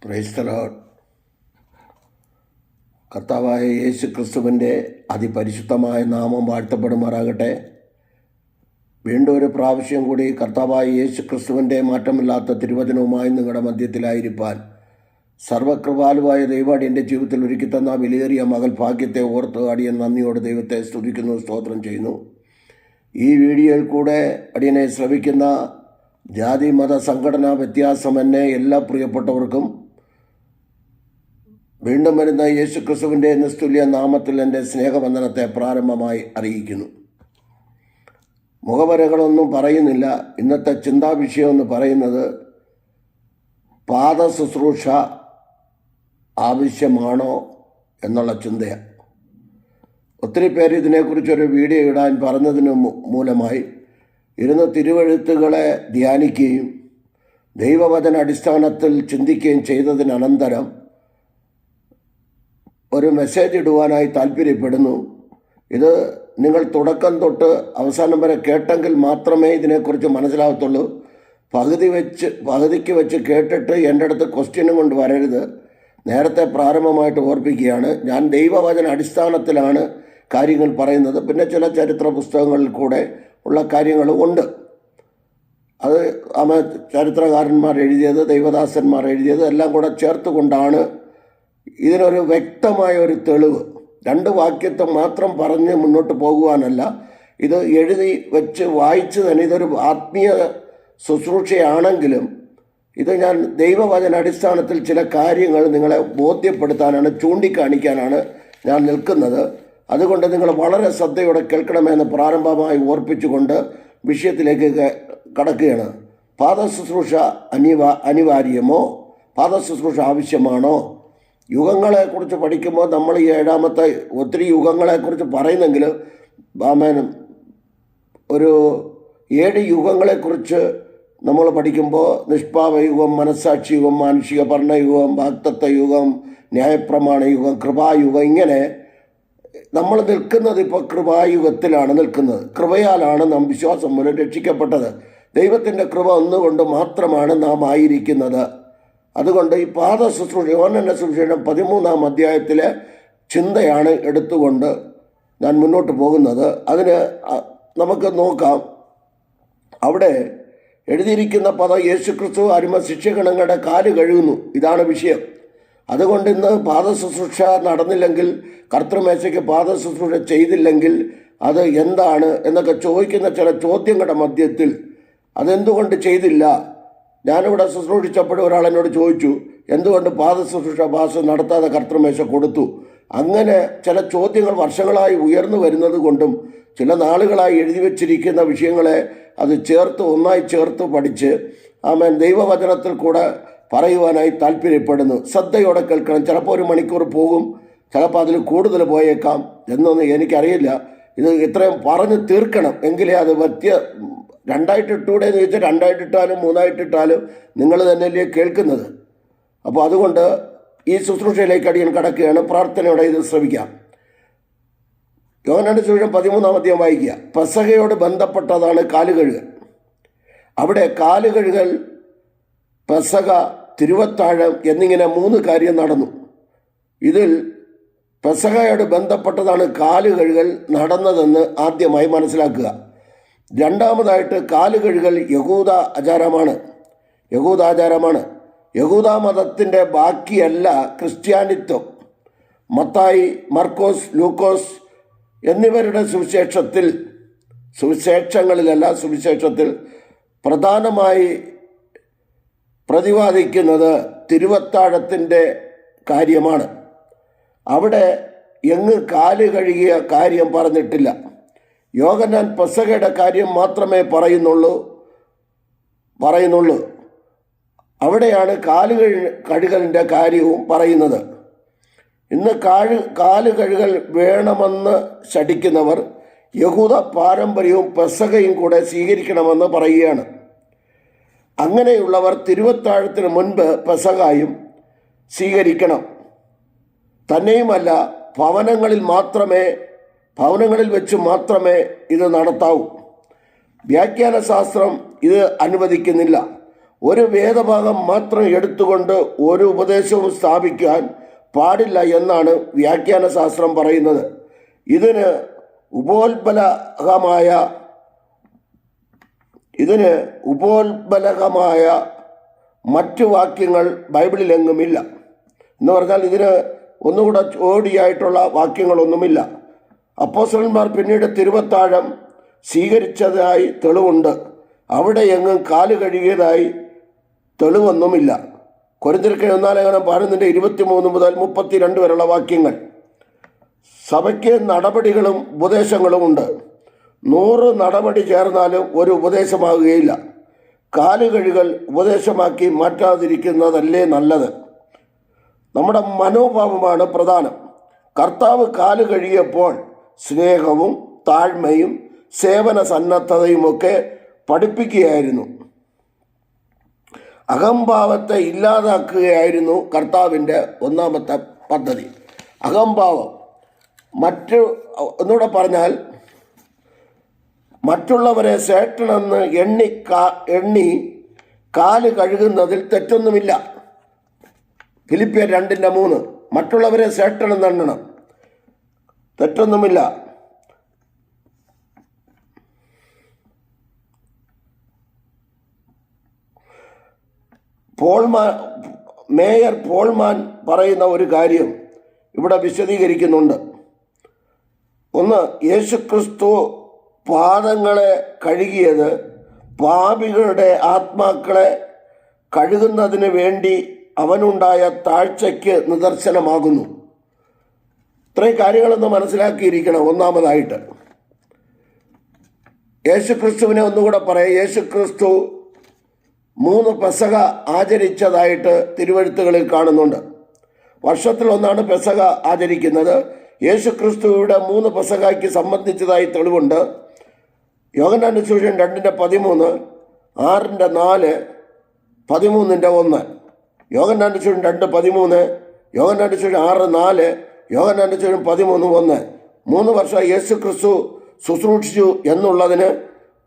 Praise the Lord. കർത്താവായ യേശു ക്രിസ്തുവിൻ്റെ അതിപരിശുദ്ധമായ നാമം വാഴ്ത്തപ്പെടുമാറാകട്ടെ. വീണ്ടും ഒരു പ്രാവശ്യം കൂടി കർത്താവായ യേശു ക്രിസ്തുവിൻ്റെ മാറ്റമില്ലാത്ത തിരുവചനവുമായി നിങ്ങളുടെ മധ്യത്തിലായിരിക്കാൻ സർവകൃപാലുവായ ദൈവം എൻ്റെ ജീവിതത്തിൽ ഒരുക്കി തന്ന വിലയേറിയ മകൾ ഭാഗ്യത്തെ ഓർത്ത് അടിയൻ നന്ദിയോടെ ദൈവത്തെ സ്തുതിക്കുന്നു, സ്തോത്രം ചെയ്യുന്നു. ഈ വീഡിയോയിൽ കൂടെ അടിയനെ ശ്രവിക്കുന്ന ജാതി മത സംഘടനാ വ്യത്യാസമെന്നെ എല്ലാ പ്രിയപ്പെട്ടവർക്കും വീണ്ടും വരുന്ന യേശു ക്രിസ്തുവിൻ്റെ നിസ്തുല്യ നാമത്തിൽ എൻ്റെ സ്നേഹവന്ദനത്തെ പ്രാരംഭമായി അറിയിക്കുന്നു. മുഖവരകളൊന്നും പറയുന്നില്ല. ഇന്നത്തെ ചിന്താവിഷയം എന്ന് പറയുന്നത് പാദ ശുശ്രൂഷ ആവശ്യമാണോ എന്നുള്ള ചിന്തയാണ്. ഒത്തിരി പേര് ഇതിനെക്കുറിച്ചൊരു വീഡിയോ ഇടാൻ പറഞ്ഞതിന് മൂലമായി ഇരുന്ന് തിരുവെഴുത്തുകളെ ധ്യാനിക്കുകയും ദൈവവചന അടിസ്ഥാനത്തിൽ ചിന്തിക്കുകയും ചെയ്തതിനനന്തരം ഒരു മെസ്സേജ് ഇടുവാനായി താല്പര്യപ്പെടുന്നു. ഇത് നിങ്ങൾ തുടക്കം തൊട്ട് അവസാനം വരെ കേട്ടെങ്കിൽ മാത്രമേ ഇതിനെക്കുറിച്ച് മനസ്സിലാകത്തുള്ളൂ. പകുതിക്ക് വെച്ച് കേട്ടിട്ട് എൻ്റെ അടുത്ത് ക്വസ്റ്റ്യനും കൊണ്ട് വരരുത്. നേരത്തെ പ്രാരംഭമായിട്ട് ഓർപ്പിക്കുകയാണ്, ഞാൻ ദൈവവചന അടിസ്ഥാനത്തിലാണ് കാര്യങ്ങൾ പറയുന്നത്. പിന്നെ ചില ചരിത്ര പുസ്തകങ്ങളിൽ കൂടെ ഉള്ള കാര്യങ്ങളും ഉണ്ട്. അത് ചരിത്രകാരന്മാർ എഴുതിയത്, ദൈവദാസന്മാർ എഴുതിയത് എല്ലാം കൂടെ ചേർത്തുകൊണ്ടാണ് ഇതിനൊരു വ്യക്തമായ ഒരു തെളിവ്. രണ്ട് വാക്യത്തെ മാത്രം പറഞ്ഞ് മുന്നോട്ട് പോകുവാനല്ല, ഇത് എഴുതി വെച്ച് വായിച്ച് തന്നെ ഇതൊരു ആത്മീയ ശുശ്രൂഷയാണെങ്കിലും ഇത് ഞാൻ ദൈവവചന അടിസ്ഥാനത്തിൽ ചില കാര്യങ്ങൾ നിങ്ങളെ ബോധ്യപ്പെടുത്താനാണ്, ചൂണ്ടിക്കാണിക്കാനാണ് ഞാൻ നിൽക്കുന്നത്. അതുകൊണ്ട് നിങ്ങൾ വളരെ ശ്രദ്ധയോടെ കേൾക്കണമെന്ന് പ്രാരംഭമായി ഓർപ്പിച്ചുകൊണ്ട് വിഷയത്തിലേക്ക് കടക്കുകയാണ്. പാദശുശ്രൂഷ അനിവാര്യമോ? പാദശുശ്രൂഷ ആവശ്യമാണോ? യുഗങ്ങളെക്കുറിച്ച് പഠിക്കുമ്പോൾ നമ്മൾ ഈ ഏഴാമത്തെ ഒത്തിരി യുഗങ്ങളെക്കുറിച്ച് പറയുന്നെങ്കിൽ ഒരു 7 യുഗങ്ങളെക്കുറിച്ച് നമ്മൾ പഠിക്കുമ്പോൾ നിഷ്പാപയുഗം, മനസ്സാക്ഷി യുഗം, മാനുഷിക ഭരണയുഗം, വാഗ്ദത്ത യുഗം, ന്യായപ്രമാണ യുഗം, കൃപായുഗം, ഇങ്ങനെ നമ്മൾ നിൽക്കുന്നത് ഇപ്പോൾ കൃപായുഗത്തിലാണ് നിൽക്കുന്നത്. കൃപയാലാണ് നാം വിശ്വാസം മൂലം രക്ഷിക്കപ്പെട്ടത്. ദൈവത്തിൻ്റെ കൃപ ഒന്നുകൊണ്ട് മാത്രമാണ് നാം ആയിരിക്കുന്നത്. അതുകൊണ്ട് ഈ പാദ ശുശ്രൂഷ യോഹന്നാന്റെ സുവിശേഷം 13-ാം അധ്യായത്തിലെ ചിന്തയാണ് എടുത്തുകൊണ്ട് ഞാൻ മുന്നോട്ട് പോകുന്നത്. അതിന് നമുക്ക് നോക്കാം. അവിടെ എഴുതിയിരിക്കുന്ന പദം യേശുക്രിസ്തു അരുമ ശിഷ്യഗണങ്ങളുടെ കാല് കഴുകുന്നു. ഇതാണ് വിഷയം. അതുകൊണ്ട് ഇന്ന് പാദശുശ്രൂഷ നടന്നില്ലെങ്കിൽ, കർത്തൃമേശയ്ക്ക് പാദശുശ്രൂഷ ചെയ്തില്ലെങ്കിൽ അത് എന്താണ് എന്നൊക്കെ ചോദിക്കുന്ന ചില ചോദ്യങ്ങളുടെ മധ്യത്തിൽ അതെന്തുകൊണ്ട് ചെയ്തില്ല. ഞാനിവിടെ ശുശ്രൂഷിച്ചപ്പോഴും ഒരാൾ എന്നോട് ചോദിച്ചു, എന്തുകൊണ്ട് പാദശുശ്രൂഷ നടത്താതെ കർത്തൃമേശ കൊടുത്തു? അങ്ങനെ ചില ചോദ്യങ്ങൾ വർഷങ്ങളായി ഉയർന്നു വരുന്നത് കൊണ്ടും ചില നാളുകളായി എഴുതി വച്ചിരിക്കുന്ന വിഷയങ്ങളെ അത് ഒന്നായി ചേർത്ത് പഠിച്ച് ദൈവവചനത്തിൽ കൂടെ പറയുവാനായി താല്പര്യപ്പെടുന്നു. ശ്രദ്ധയോടെ കേൾക്കണം. ചിലപ്പോൾ 1 മണിക്കൂർ പോകും, ചിലപ്പോൾ അതിൽ കൂടുതൽ പോയേക്കാം. എന്നൊന്നും എനിക്കറിയില്ല. ഇത് ഇത്രയും പറഞ്ഞ് തീർക്കണം, എങ്കിലേ അത് 2ആയിട്ട് ഇട്ടൂടെ എന്ന് ചോദിച്ചാൽ 2ആയിട്ട് ഇട്ടാലും 3ആയിട്ട് ഇട്ടാലും നിങ്ങൾ തന്നെയല്ലേ കേൾക്കുന്നത്. അപ്പോൾ അതുകൊണ്ട് ഈ ശുശ്രൂഷയിലേക്ക് അടിയൻ കടക്കുകയാണ്. പ്രാർത്ഥനയോടെ ഇത് ശ്രമിക്കാം. യോഹന്നാന്റെ സുവിശേഷം 13-ാം അധ്യായം വായിക്കുക. പെസഹയോട് ബന്ധപ്പെട്ടതാണ് കാലുകഴുകൽ. അവിടെ കാലുകഴുകൽ, പെസഹ, തിരുവത്താഴം എന്നിങ്ങനെ 3 കാര്യം നടന്നു. ഇതിൽ പെസഹയോട് ബന്ധപ്പെട്ടതാണ് കാലുകഴുകൽ നടന്നതെന്ന് ആദ്യമായി മനസ്സിലാക്കുക. രണ്ടാമതായിട്ട് കാലുകഴുകൽ യഹൂദാചാരമാണ്. യഹൂദ മതത്തിൻ്റെ ബാക്കിയല്ല ക്രിസ്ത്യാനിത്വം. മത്തായി, മർക്കോസ്, ലൂക്കോസ് എന്നിവരുടെ സുവിശേഷത്തിൽ പ്രധാനമായി പ്രതിപാദിക്കുന്നത് തിരുവത്താഴത്തിൻ്റെ കാര്യമാണ്. അവിടെ കാല് കഴുകിയ കാര്യം പറഞ്ഞിട്ടില്ല. യോഹന്നാൻ പെസഹയുടെ കാര്യം മാത്രമേ പറയുന്നുള്ളൂ. അവിടെയാണ് കഴുകലിൻ്റെ കാര്യവും പറയുന്നത്. ഇന്ന് കാല് കഴുകൽ വേണമെന്ന് ശഠിക്കുന്നവർ യഹൂദ പാരമ്പര്യവും പെസഹയും കൂടെ സ്വീകരിക്കണമെന്ന് പറയുകയാണ്. അങ്ങനെയുള്ളവർ തിരുവത്താഴത്തിന് മുൻപ് പെസഹായും സ്വീകരിക്കണം. തന്നെയുമല്ല, ഭവനങ്ങളിൽ വെച്ച് മാത്രമേ ഇത് നടത്താവൂ. വ്യാഖ്യാന ശാസ്ത്രം ഇത് അനുവദിക്കുന്നില്ല. ഒരു വേദഭാഗം മാത്രം എടുത്തുകൊണ്ട് ഒരു ഉപദേശവും സ്ഥാപിക്കാൻ പാടില്ല എന്നാണ് വ്യാഖ്യാന ശാസ്ത്രം പറയുന്നത്. ഇതിന് ഉപോത്ബലകമായ മറ്റു വാക്യങ്ങൾ ബൈബിളിലെങ്ങുമില്ല. എന്ന് പറഞ്ഞാൽ ഇതിന് ഒന്നുകൂടെ ഓടിയായിട്ടുള്ള വാക്യങ്ങളൊന്നുമില്ല. അപ്പോസ്തലന്മാർ പിന്നീട് തിരുവത്താഴം സ്വീകരിച്ചതായി തെളിവുണ്ട്. അവിടെ എങ്ങും കാല് കഴുകിയതായി തെളിവൊന്നുമില്ല. കൊരിന്ത്യർക്ക് 1:23 മുതൽ 32 വരെയുള്ള വാക്യങ്ങൾ. സഭയ്ക്ക് നടപടികളും ഉപദേശങ്ങളും ഉണ്ട്. 100 നടപടി ചേർന്നാലും ഒരു ഉപദേശമാകുകയില്ല. കാല് കഴുകൽ ഉപദേശമാക്കി മാറ്റാതിരിക്കുന്നതല്ലേ നല്ലത്. നമ്മുടെ മനോഭാവമാണ് പ്രധാനം. കർത്താവ് കാല് കഴുകിയപ്പോൾ സ്നേഹവും താഴ്മയും സേവന സന്നദ്ധതയുമൊക്കെ പഠിപ്പിക്കുകയായിരുന്നു. അഹംഭാവത്തെ ഇല്ലാതാക്കുകയായിരുന്നു കർത്താവിൻ്റെ ഒന്നാമത്തെ പദ്ധതി. അഹംഭാവം ഒന്നുകൂടെ പറഞ്ഞാൽ മറ്റുള്ളവരെ ശ്രേഷ്ഠനെന്ന് എണ്ണി കാല് കഴുകുന്നതിൽ തെറ്റൊന്നുമില്ല. ഫിലിപ്പിയർ 2:3 മറ്റുള്ളവരെ ശ്രേഷ്ഠനെന്ന് എണ്ണണം, തെറ്റൊന്നുമില്ല. മേയർ പോൾമാൻ പറയുന്ന ഒരു കാര്യം ഇവിടെ വിശദീകരിക്കുന്നുണ്ട്. ഒന്ന്, യേശുക്രിസ്തു പാദങ്ങളെ കഴുകിയത് പാപികളുടെ ആത്മാക്കളെ കഴുകുന്നതിന് വേണ്ടി അവനുണ്ടായ താഴ്ചയ്ക്ക് നിദർശനമാകുന്നു. ഇത്രയും കാര്യങ്ങളൊന്ന് മനസ്സിലാക്കിയിരിക്കണം. ഒന്നാമതായിട്ട് യേശുക്രിസ്തുവിനെ ഒന്നുകൂടെ പറയാം. യേശുക്രിസ്തു 3 പെസഹ ആചരിച്ചതായിട്ട് തിരുവെഴുത്തുകളിൽ കാണുന്നുണ്ട്. വർഷത്തിലൊന്നാണ് പെസഹ ആചരിക്കുന്നത്. യേശുക്രിസ്തുവിടെ 3 പെസഹയ്ക്ക് സംബന്ധിച്ചതായി തെളിവുണ്ട്. യോഹന്നാന്റെ സുവിശേഷം 2:13, 6:4, 13:1. യോഹന്നാന്റെ സുവിശേഷം 2:13, യോഹന്നാന്റെ സുവിശേഷം 6:4, യോഹന്നാന്റെ സുവിശേഷം 13:1. 3 വർഷം യേശുക്രിസ്തു ശുശ്രൂഷിച്ചു എന്നുള്ളതിന്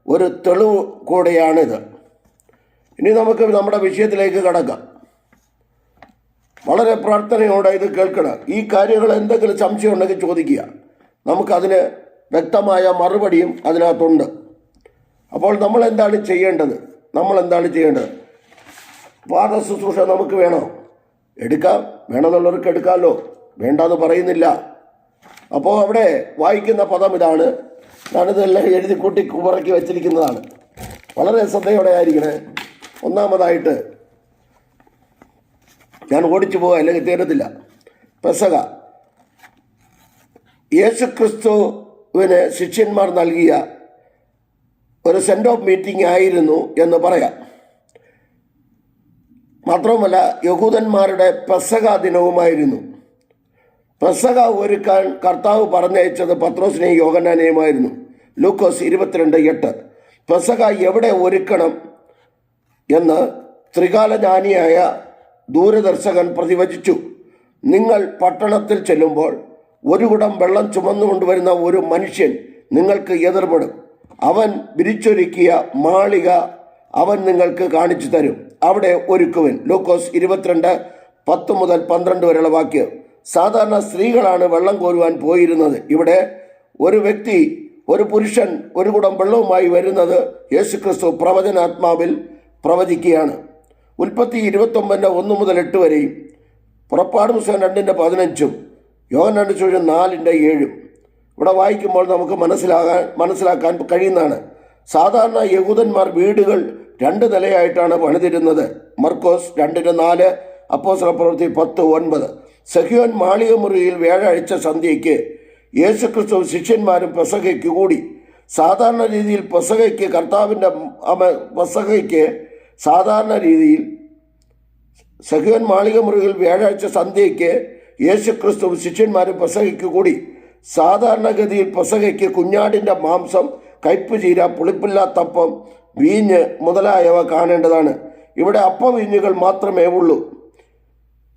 ഒരു തെളിവ് കൂടെയാണിത്. ഇനി നമുക്ക് നമ്മുടെ വിഷയത്തിലേക്ക് കടക്കാം. വളരെ പ്രാർത്ഥനയോടെ ഇത് കേൾക്കണം. ഈ കാര്യങ്ങൾ എന്തെങ്കിലും സംശയം ഉണ്ടെങ്കിൽ ചോദിക്കുക. നമുക്കതിന് വ്യക്തമായ മറുപടിയും അതിനകത്തുണ്ട്. അപ്പോൾ നമ്മൾ എന്താണ് ചെയ്യേണ്ടത്? പാദ ശുശ്രൂഷ നമുക്ക് വേണോ? എടുക്കാം. വേണമെന്നുള്ളവർക്ക് എടുക്കാമല്ലോ, വേണ്ടാന്ന് പറയുന്നില്ല. അപ്പോൾ അവിടെ വായിക്കുന്ന പദം ഇതാണ്. ഞാനിതെല്ലാം എഴുതി കൂട്ടി കുമറക്കി വെച്ചിരിക്കുന്നതാണ്. വളരെ ശ്രദ്ധയോടെ ആയിരിക്കണേ. ഒന്നാമതായിട്ട് ഞാൻ ഓടിച്ചു പോകാൻ അല്ലെങ്കിൽ തീരത്തില്ല. പെസഹ യേശുക്രിസ്തുവിന് ശിഷ്യന്മാർ നൽകിയ ഒരു സെൻഡ് ഓഫ് മീറ്റിംഗ് ആയിരുന്നു എന്ന് പറയാം. മാത്രവുമല്ല, യഹൂദന്മാരുടെ പെസഹ ദിനവുമായിരുന്നു. പെസഹ ഒരുക്കാൻ കർത്താവ് പറഞ്ഞയച്ചത് പത്രോസിനെയും യോഹന്നാനെയുമായിരുന്നു. ലൂക്കോസ് 22:8. പെസഹ എവിടെ ഒരുക്കണം എന്ന് ത്രികാലജ്ഞാനിയായ ദൂരദർശകൻ പ്രതിവചിച്ചു. നിങ്ങൾ പട്ടണത്തിൽ ചെല്ലുമ്പോൾ ഒരു കുടം വെള്ളം ചുമന്നുകൊണ്ടുവരുന്ന ഒരു മനുഷ്യൻ നിങ്ങൾക്ക് എതിർപ്പെടും. അവൻ വിരിച്ചൊരുക്കിയ മാളിക അവൻ നിങ്ങൾക്ക് കാണിച്ചു തരും. അവിടെ ഒരുക്കുവൻ. ലൂക്കോസ് 22:10 മുതൽ 12 വരെയുള്ള വാക്യം. സാധാരണ സ്ത്രീകളാണ് വെള്ളം കോരുവാൻ പോയിരുന്നത്. ഇവിടെ ഒരു പുരുഷൻ ഒരു കുടം വെള്ളവുമായി വരുന്നത് യേശുക്രിസ്തു പ്രവചനാത്മാവിൽ പ്രവചിക്കുകയാണ്. ഉൽപ്പത്തി 29:1 മുതൽ 8 വരെയും, പുറപ്പാട് പുസ്തകം 2:15, യോഹന്നാന്റെ സുവിശേഷം 4:7 ഇവിടെ വായിക്കുമ്പോൾ നമുക്ക് മനസ്സിലാക്കാൻ കഴിയുന്നതാണ്. സാധാരണ യഹൂദന്മാർ വീടുകൾ 2 നിലയായിട്ടാണ് പണിതിരുന്നത്. മർക്കോസ് 2:4, അപ്പോസ്തലപ്രവൃത്തി 10:9. സഹ്യോൻ മാളിക മുറിയിൽ വ്യാഴാഴ്ച സന്ധ്യയ്ക്ക് യേശുക്രിസ്തു ശിഷ്യന്മാരും പെസഹയ്ക്ക് കൂടി. സാധാരണ രീതിയിൽ സഹ്യോൻ മാളിക മുറിയിൽ വ്യാഴാഴ്ച സന്ധ്യയ്ക്ക് യേശുക്രിസ്തു ശിഷ്യന്മാരും പെസഹയ്ക്ക് കൂടി. സാധാരണഗതിയിൽ പെസഹയ്ക്ക് കുഞ്ഞാടിൻ്റെ മാംസം, കയ്പുചീര, പുളിപ്പില്ലാത്തപ്പം, വീഞ്ഞ് മുതലായവ കാണേണ്ടതാണ്. ഇവിടെ അപ്പവീഞ്ഞുകൾ മാത്രമേ ഉള്ളൂ.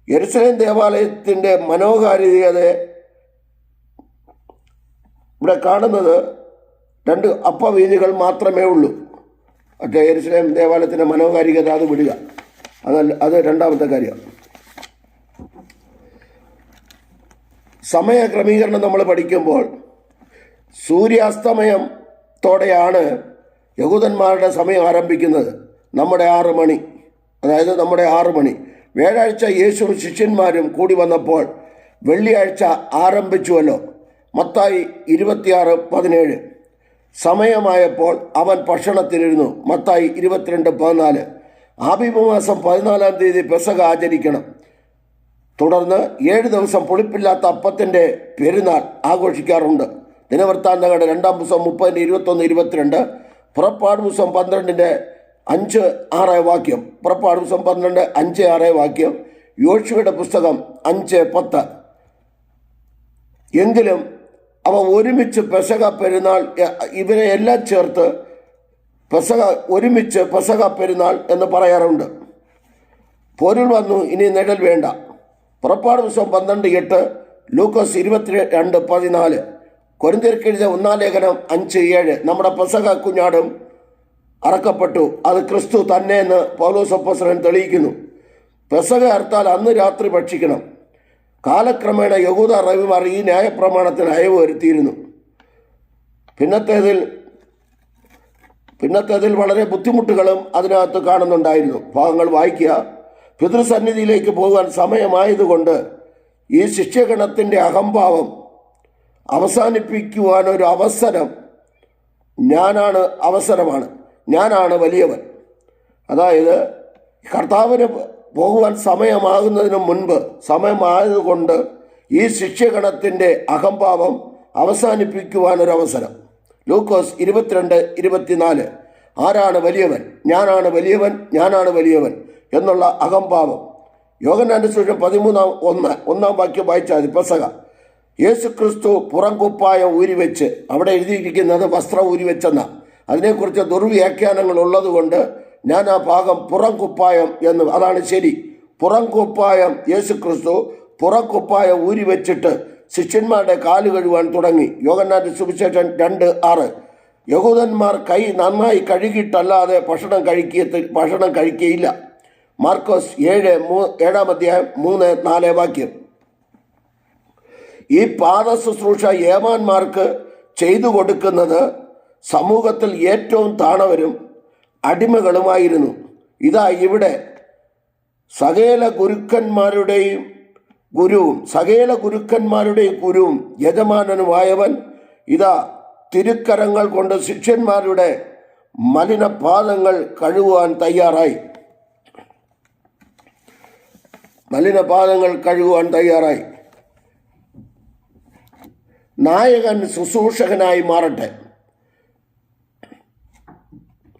യെരുശലേം ദേവാലയത്തിൻ്റെ മനോഹാരിതയെ ഇവിടെ കാണുന്നത് 2 അപ്പവീഞ്ഞുകൾ മാത്രമേ ഉള്ളൂ. മറ്റേ യെരുശലേം ദേവാലയത്തിൻ്റെ മനോഹാരികത അത് വിടുക. അത് രണ്ടാമത്തെ കാര്യം. സമയ ക്രമീകരണം നമ്മൾ പഠിക്കുമ്പോൾ സൂര്യാസ്തമയത്തോടെയാണ് യഹൂദന്മാരുടെ സമയം ആരംഭിക്കുന്നത്. നമ്മുടെ 6 മണി, അതായത് നമ്മുടെ 6 മണി. വ്യാഴാഴ്ച യേശുവും ശിഷ്യന്മാരും കൂടി വന്നപ്പോൾ വെള്ളിയാഴ്ച ആരംഭിച്ചുവല്ലോ. മത്തായി 26:17. സമയമായപ്പോൾ അവൻ ഭക്ഷണത്തിനിരുന്നു. മത്തായി 22:14. ആബീബ് മാസം 14-ാം തീയതി പെസഹ ആചരിക്കണം. തുടർന്ന് 7 ദിവസം പുളിപ്പില്ലാത്ത അപ്പത്തിൻ്റെ പെരുന്നാൾ ആഘോഷിക്കാറുണ്ട്. ദിനവൃത്താന്തങ്ങളുടെ 2-ാം പുസ്തകം 30-21-22. പുറപ്പാട് പുസ്തകം 12-5-6 വാക്യം. പുറപ്പാട് പുസ്തകം 12-5-6 വാക്യം. യോശുവയുടെ പുസ്തകം 5-10. എങ്കിലും അവ ഒരുമിച്ച് പെസഹ പെരുന്നാൾ, ഇവരെ എല്ലാം ചേർത്ത് ഒരുമിച്ച് പെസഹ പെരുന്നാൾ എന്ന് പറയാറുണ്ട്. പൊരുൾ വന്നു, ഇനി നിഴൽ വേണ്ട. പുറപ്പാട് പുസ്തകം 12:8. ലൂക്കോസ് 22:14. കൊരിന്ത്യർക്ക് എഴുതിയ 1-ാം ലേഖനം 5:7. നമ്മുടെ പെസഹ കുഞ്ഞാടും അറക്കപ്പെട്ടു, അത് ക്രിസ്തു തന്നെ എന്ന് പൗലോസ് അപ്പോസ്തലൻ തെളിയിക്കുന്നു. പെസഹ അറുത്താൽ അന്ന് രാത്രി ഭക്ഷിക്കണം. കാലക്രമേണ യഹൂദ റബിമാർ ഈ ന്യായപ്രമാണത്തിന് അയവ് വരുത്തിയിരുന്നു. പിന്നത്തേതിൽ വളരെ ബുദ്ധിമുട്ടുകളും അതിനകത്ത് കാണുന്നുണ്ടായിരുന്നു. ഭാഗങ്ങൾ വായിക്കുക. പിതൃസന്നിധിയിലേക്ക് പോകാൻ സമയമായതുകൊണ്ട് ഈ ശിഷ്യഗണത്തിൻ്റെ അഹംഭാവം അവസാനിപ്പിക്കുവാനൊരു അവസരം ഞാനാണ് വലിയവൻ. അതായത് കർത്താവിന് പോകുവാൻ സമയമാകുന്നതിന് മുൻപ് സമയമായതുകൊണ്ട് ഈ ശിഷ്യഗണത്തിൻ്റെ അഹംഭാവം അവസാനിപ്പിക്കുവാനൊരവസരം. ലൂക്കോസ് 22:24. ആരാണ് വലിയവൻ? ഞാനാണ് വലിയവൻ എന്നുള്ള അഹംഭാവം. യോഹന്നാന്റെ സുവിശേഷം 13:1 വാക്യം വായിച്ചാൽ മതി. പെസഹ യേശു ക്രിസ്തു പുറംകുപ്പായം ഊരിവെച്ച്, അവിടെ എഴുതിയിരിക്കുന്നത് വസ്ത്രം ഊരിവെച്ചെന്ന, അതിനെക്കുറിച്ച് ദുർവ്യാഖ്യാനങ്ങൾ ഉള്ളതുകൊണ്ട് ഞാൻ ആ ഭാഗം പുറംകുപ്പായം എന്ന്, അതാണ് ശരി. പുറംകുപ്പായം, യേശു ക്രിസ്തു പുറംകുപ്പായം ഊരിവെച്ചിട്ട് ശിഷ്യന്മാരുടെ കാല് കഴുകാൻ തുടങ്ങി. യോഹന്നാന്റെ സുവിശേഷം 2:6. യഹൂദന്മാർ കൈ നന്നായി കഴുകിയിട്ടല്ലാതെ ഭക്ഷണം കഴിക്കുകയില്ല. മാർക്കോസ് 7-7 അധ്യായം 3-4 വാക്യം. ഈ പാദ ശുശ്രൂഷ ഏമാന്മാർക്ക് ചെയ്തു കൊടുക്കുന്നത് സമൂഹത്തിൽ ഏറ്റവും താണവരും അടിമകളുമായിരുന്നു. ഇതാ ഇവിടെ സകല ഗുരുക്കന്മാരുടെയും ഗുരുവും യജമാനനുമായവൻ ഇതാ തിരുക്കരങ്ങൾ കൊണ്ട് ശിഷ്യന്മാരുടെ മലിനപാദങ്ങൾ കഴുകുവാൻ തയ്യാറായി. നായകൻ ശുശ്രൂഷകനായി മാറട്ടെ.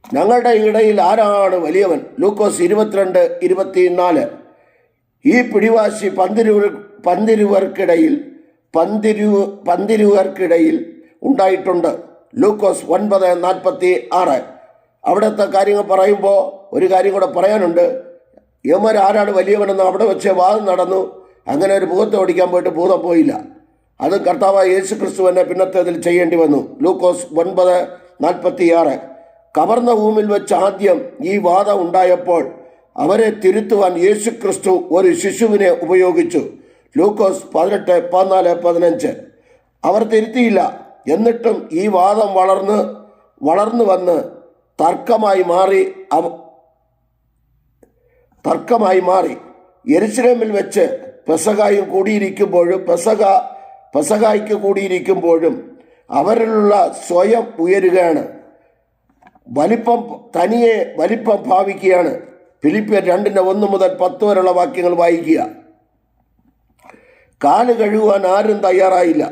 ഞങ്ങളുടെ ഇടയിൽ ആരാണ് വലിയവൻ? ലൂക്കോസ് 22:24. ഈ പിടിവാശി പന്തിരുവർക്കിടയിൽ ഉണ്ടായിട്ടുണ്ട്. ലൂക്കോസ് 9:46. അവിടുത്തെ കാര്യങ്ങൾ പറയുമ്പോൾ ഒരു കാര്യം കൂടെ പറയാനുണ്ട്. യവന്മാർ ആരാണ് വലിയവനെന്ന് അവിടെ വെച്ച് വാദം നടന്നു. അങ്ങനെ ഒരു ഭൂതത്തെ ഓടിക്കാൻ പോയിട്ട് ഭൂതം പോയില്ല. അത് കർത്താവായ യേശു ക്രിസ്തു തന്നെ പിന്നത്തേതിൽ ചെയ്യേണ്ടി വന്നു. ലൂക്കോസ് 9:46. കവർന്നഭൂമിൽ വെച്ച് ആദ്യം ഈ വാദം ഉണ്ടായപ്പോൾ അവരെ തിരുത്തുവാൻ യേശു ക്രിസ്തു ഒരു ശിശുവിനെ ഉപയോഗിച്ചു. ലൂക്കോസ് 18:14-15. അവർ തിരുത്തിയില്ല. എന്നിട്ടും ഈ വാദം വളർന്നു വന്ന് തർക്കമായി മാറി. യെരുശലേമിൽ വെച്ച് പെസഹായ്ക്ക് കൂടിയിരിക്കുമ്പോഴും അവരിലുള്ള സ്വയം ഉയരുകയാണ്. വലിപ്പം ഭാവിക്കുകയാണ്. ഫിലിപ്പിയർ 2:1-10 വരെയുള്ള വാക്യങ്ങൾ വായിക്കുക. കാല് കഴുകുവാൻ ആരും തയ്യാറായില്ല.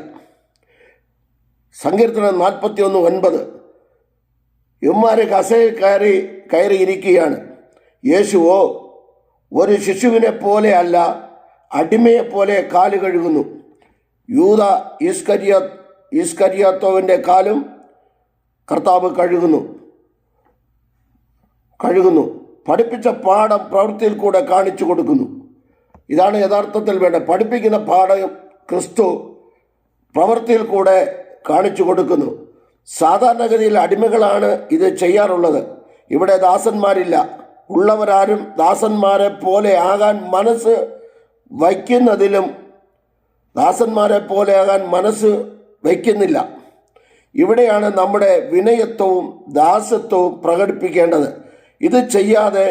സങ്കീർത്തനം 41:9. ഇവന്മാരെ കസയിൽ കയറിയിരിക്കുകയാണ്. യേശുവോ ഒരു ശിശുവിനെ പോലെ അല്ല, അടിമയെപ്പോലെ കാല് കഴുകുന്നു. യൂദാ ഈസ്കരിയോത്തോവിൻ്റെ കാലും കർത്താവ് കഴുകുന്നു. പഠിപ്പിച്ച പാഠം പ്രവൃത്തിയിൽ കൂടെ കാണിച്ചു കൊടുക്കുന്നു. ഇതാണ് യഥാർത്ഥത്തിൽ വേണ്ടത്. പഠിപ്പിക്കുന്ന പാഠം ക്രിസ്തു പ്രവൃത്തിയിൽ കൂടെ കാണിച്ചു കൊടുക്കുന്നു. സാധാരണഗതിയിൽ അടിമകളാണ് ഇത് ചെയ്യാറുള്ളത്. ഇവിടെ ദാസന്മാരില്ല. ഉള്ളവരാരും ദാസന്മാരെ പോലെ ആകാൻ മനസ്സ് വയ്ക്കുന്നതിലും ദാസന്മാരെ പോലെ ആകാൻ മനസ്സ് വയ്ക്കുന്നില്ല. ഇവിടെയാണ് നമ്മുടെ വിനയത്വവും ദാസത്വവും പ്രകടിപ്പിക്കേണ്ടത്. ഇത് ചെയ്യാതെ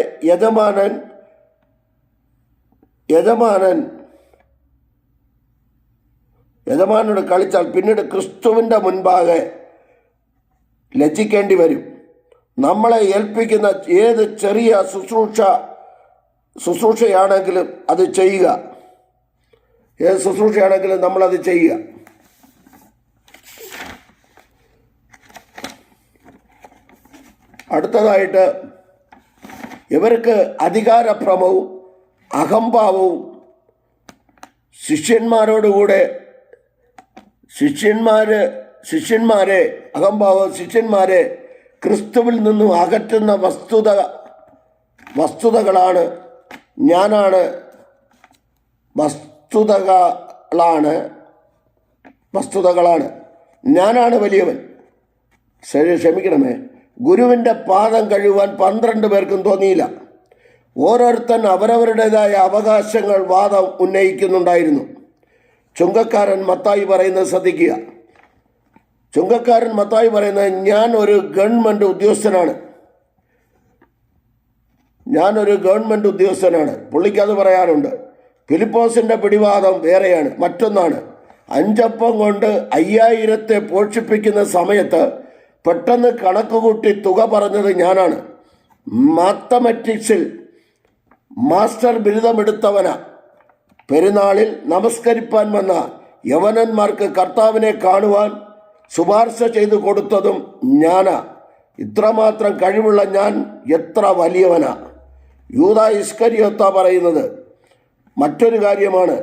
യജമാനോട് കളിച്ചാൽ പിന്നീട് ക്രിസ്തുവിൻ്റെ മുൻപാകെ ലജ്ജിക്കേണ്ടി വരും. നമ്മളെ ഏൽപ്പിക്കുന്ന ഏത് ചെറിയ ശുശ്രൂഷയാണെങ്കിലും അത് ചെയ്യുക. ഏത് ശുശ്രൂഷയാണെങ്കിലും നമ്മളത് ചെയ്യുക. അടുത്തതായിട്ട്, ഇവർക്ക് അധികാരഭ്രമവും അഹംഭാവവും ശിഷ്യന്മാരെ ക്രിസ്തുവിൽ നിന്നും അകറ്റുന്ന വസ്തുതകളാണ് ഞാനാണ് വലിയവൻ. ക്ഷമിക്കണമേ. ഗുരുവിൻ്റെ പാദം കഴുകുവാൻ 12 പേർക്കും തോന്നിയില്ല. ഓരോരുത്തൻ അവരവരുടേതായ അവകാശങ്ങൾ വാദം ഉന്നയിക്കുന്നുണ്ടായിരുന്നു. ചുങ്കക്കാരൻ മത്തായി പറയുന്നത് ശ്രദ്ധിക്കുക. ചുങ്കക്കാരൻ മത്തായി പറയുന്നത്, ഞാൻ ഒരു ഗവൺമെൻറ് ഉദ്യോഗസ്ഥനാണ്. പുള്ളിക്ക് അത് പറയാനുണ്ട്. ഫിലിപ്പോസിൻ്റെ പിടിവാദം വേറെയാണ്, മറ്റൊന്നാണ്. 5 അപ്പം കൊണ്ട് 5000 പോഷിപ്പിക്കുന്ന സമയത്ത് പെട്ടെന്ന് കണക്കുകൂട്ടി തുക പറഞ്ഞത് ഞാനാണ്. മാത്തമാറ്റിക്സിൽ മാസ്റ്റർ ബിരുദമെടുത്തവനാ. പെരുന്നാളിൽ നമസ്കരിപ്പാൻ വന്ന യവനന്മാർക്ക് കർത്താവിനെ കാണുവാൻ ശുപാർശ ചെയ്തു കൊടുത്തതും ഞാനാ. ഇത്രമാത്രം കഴിവുള്ള ഞാൻ എത്ര വലിയവനാ. യൂദാ ഇസ്കരിയോത്ത പറയുന്നത് മറ്റൊരു കാര്യമാണ്.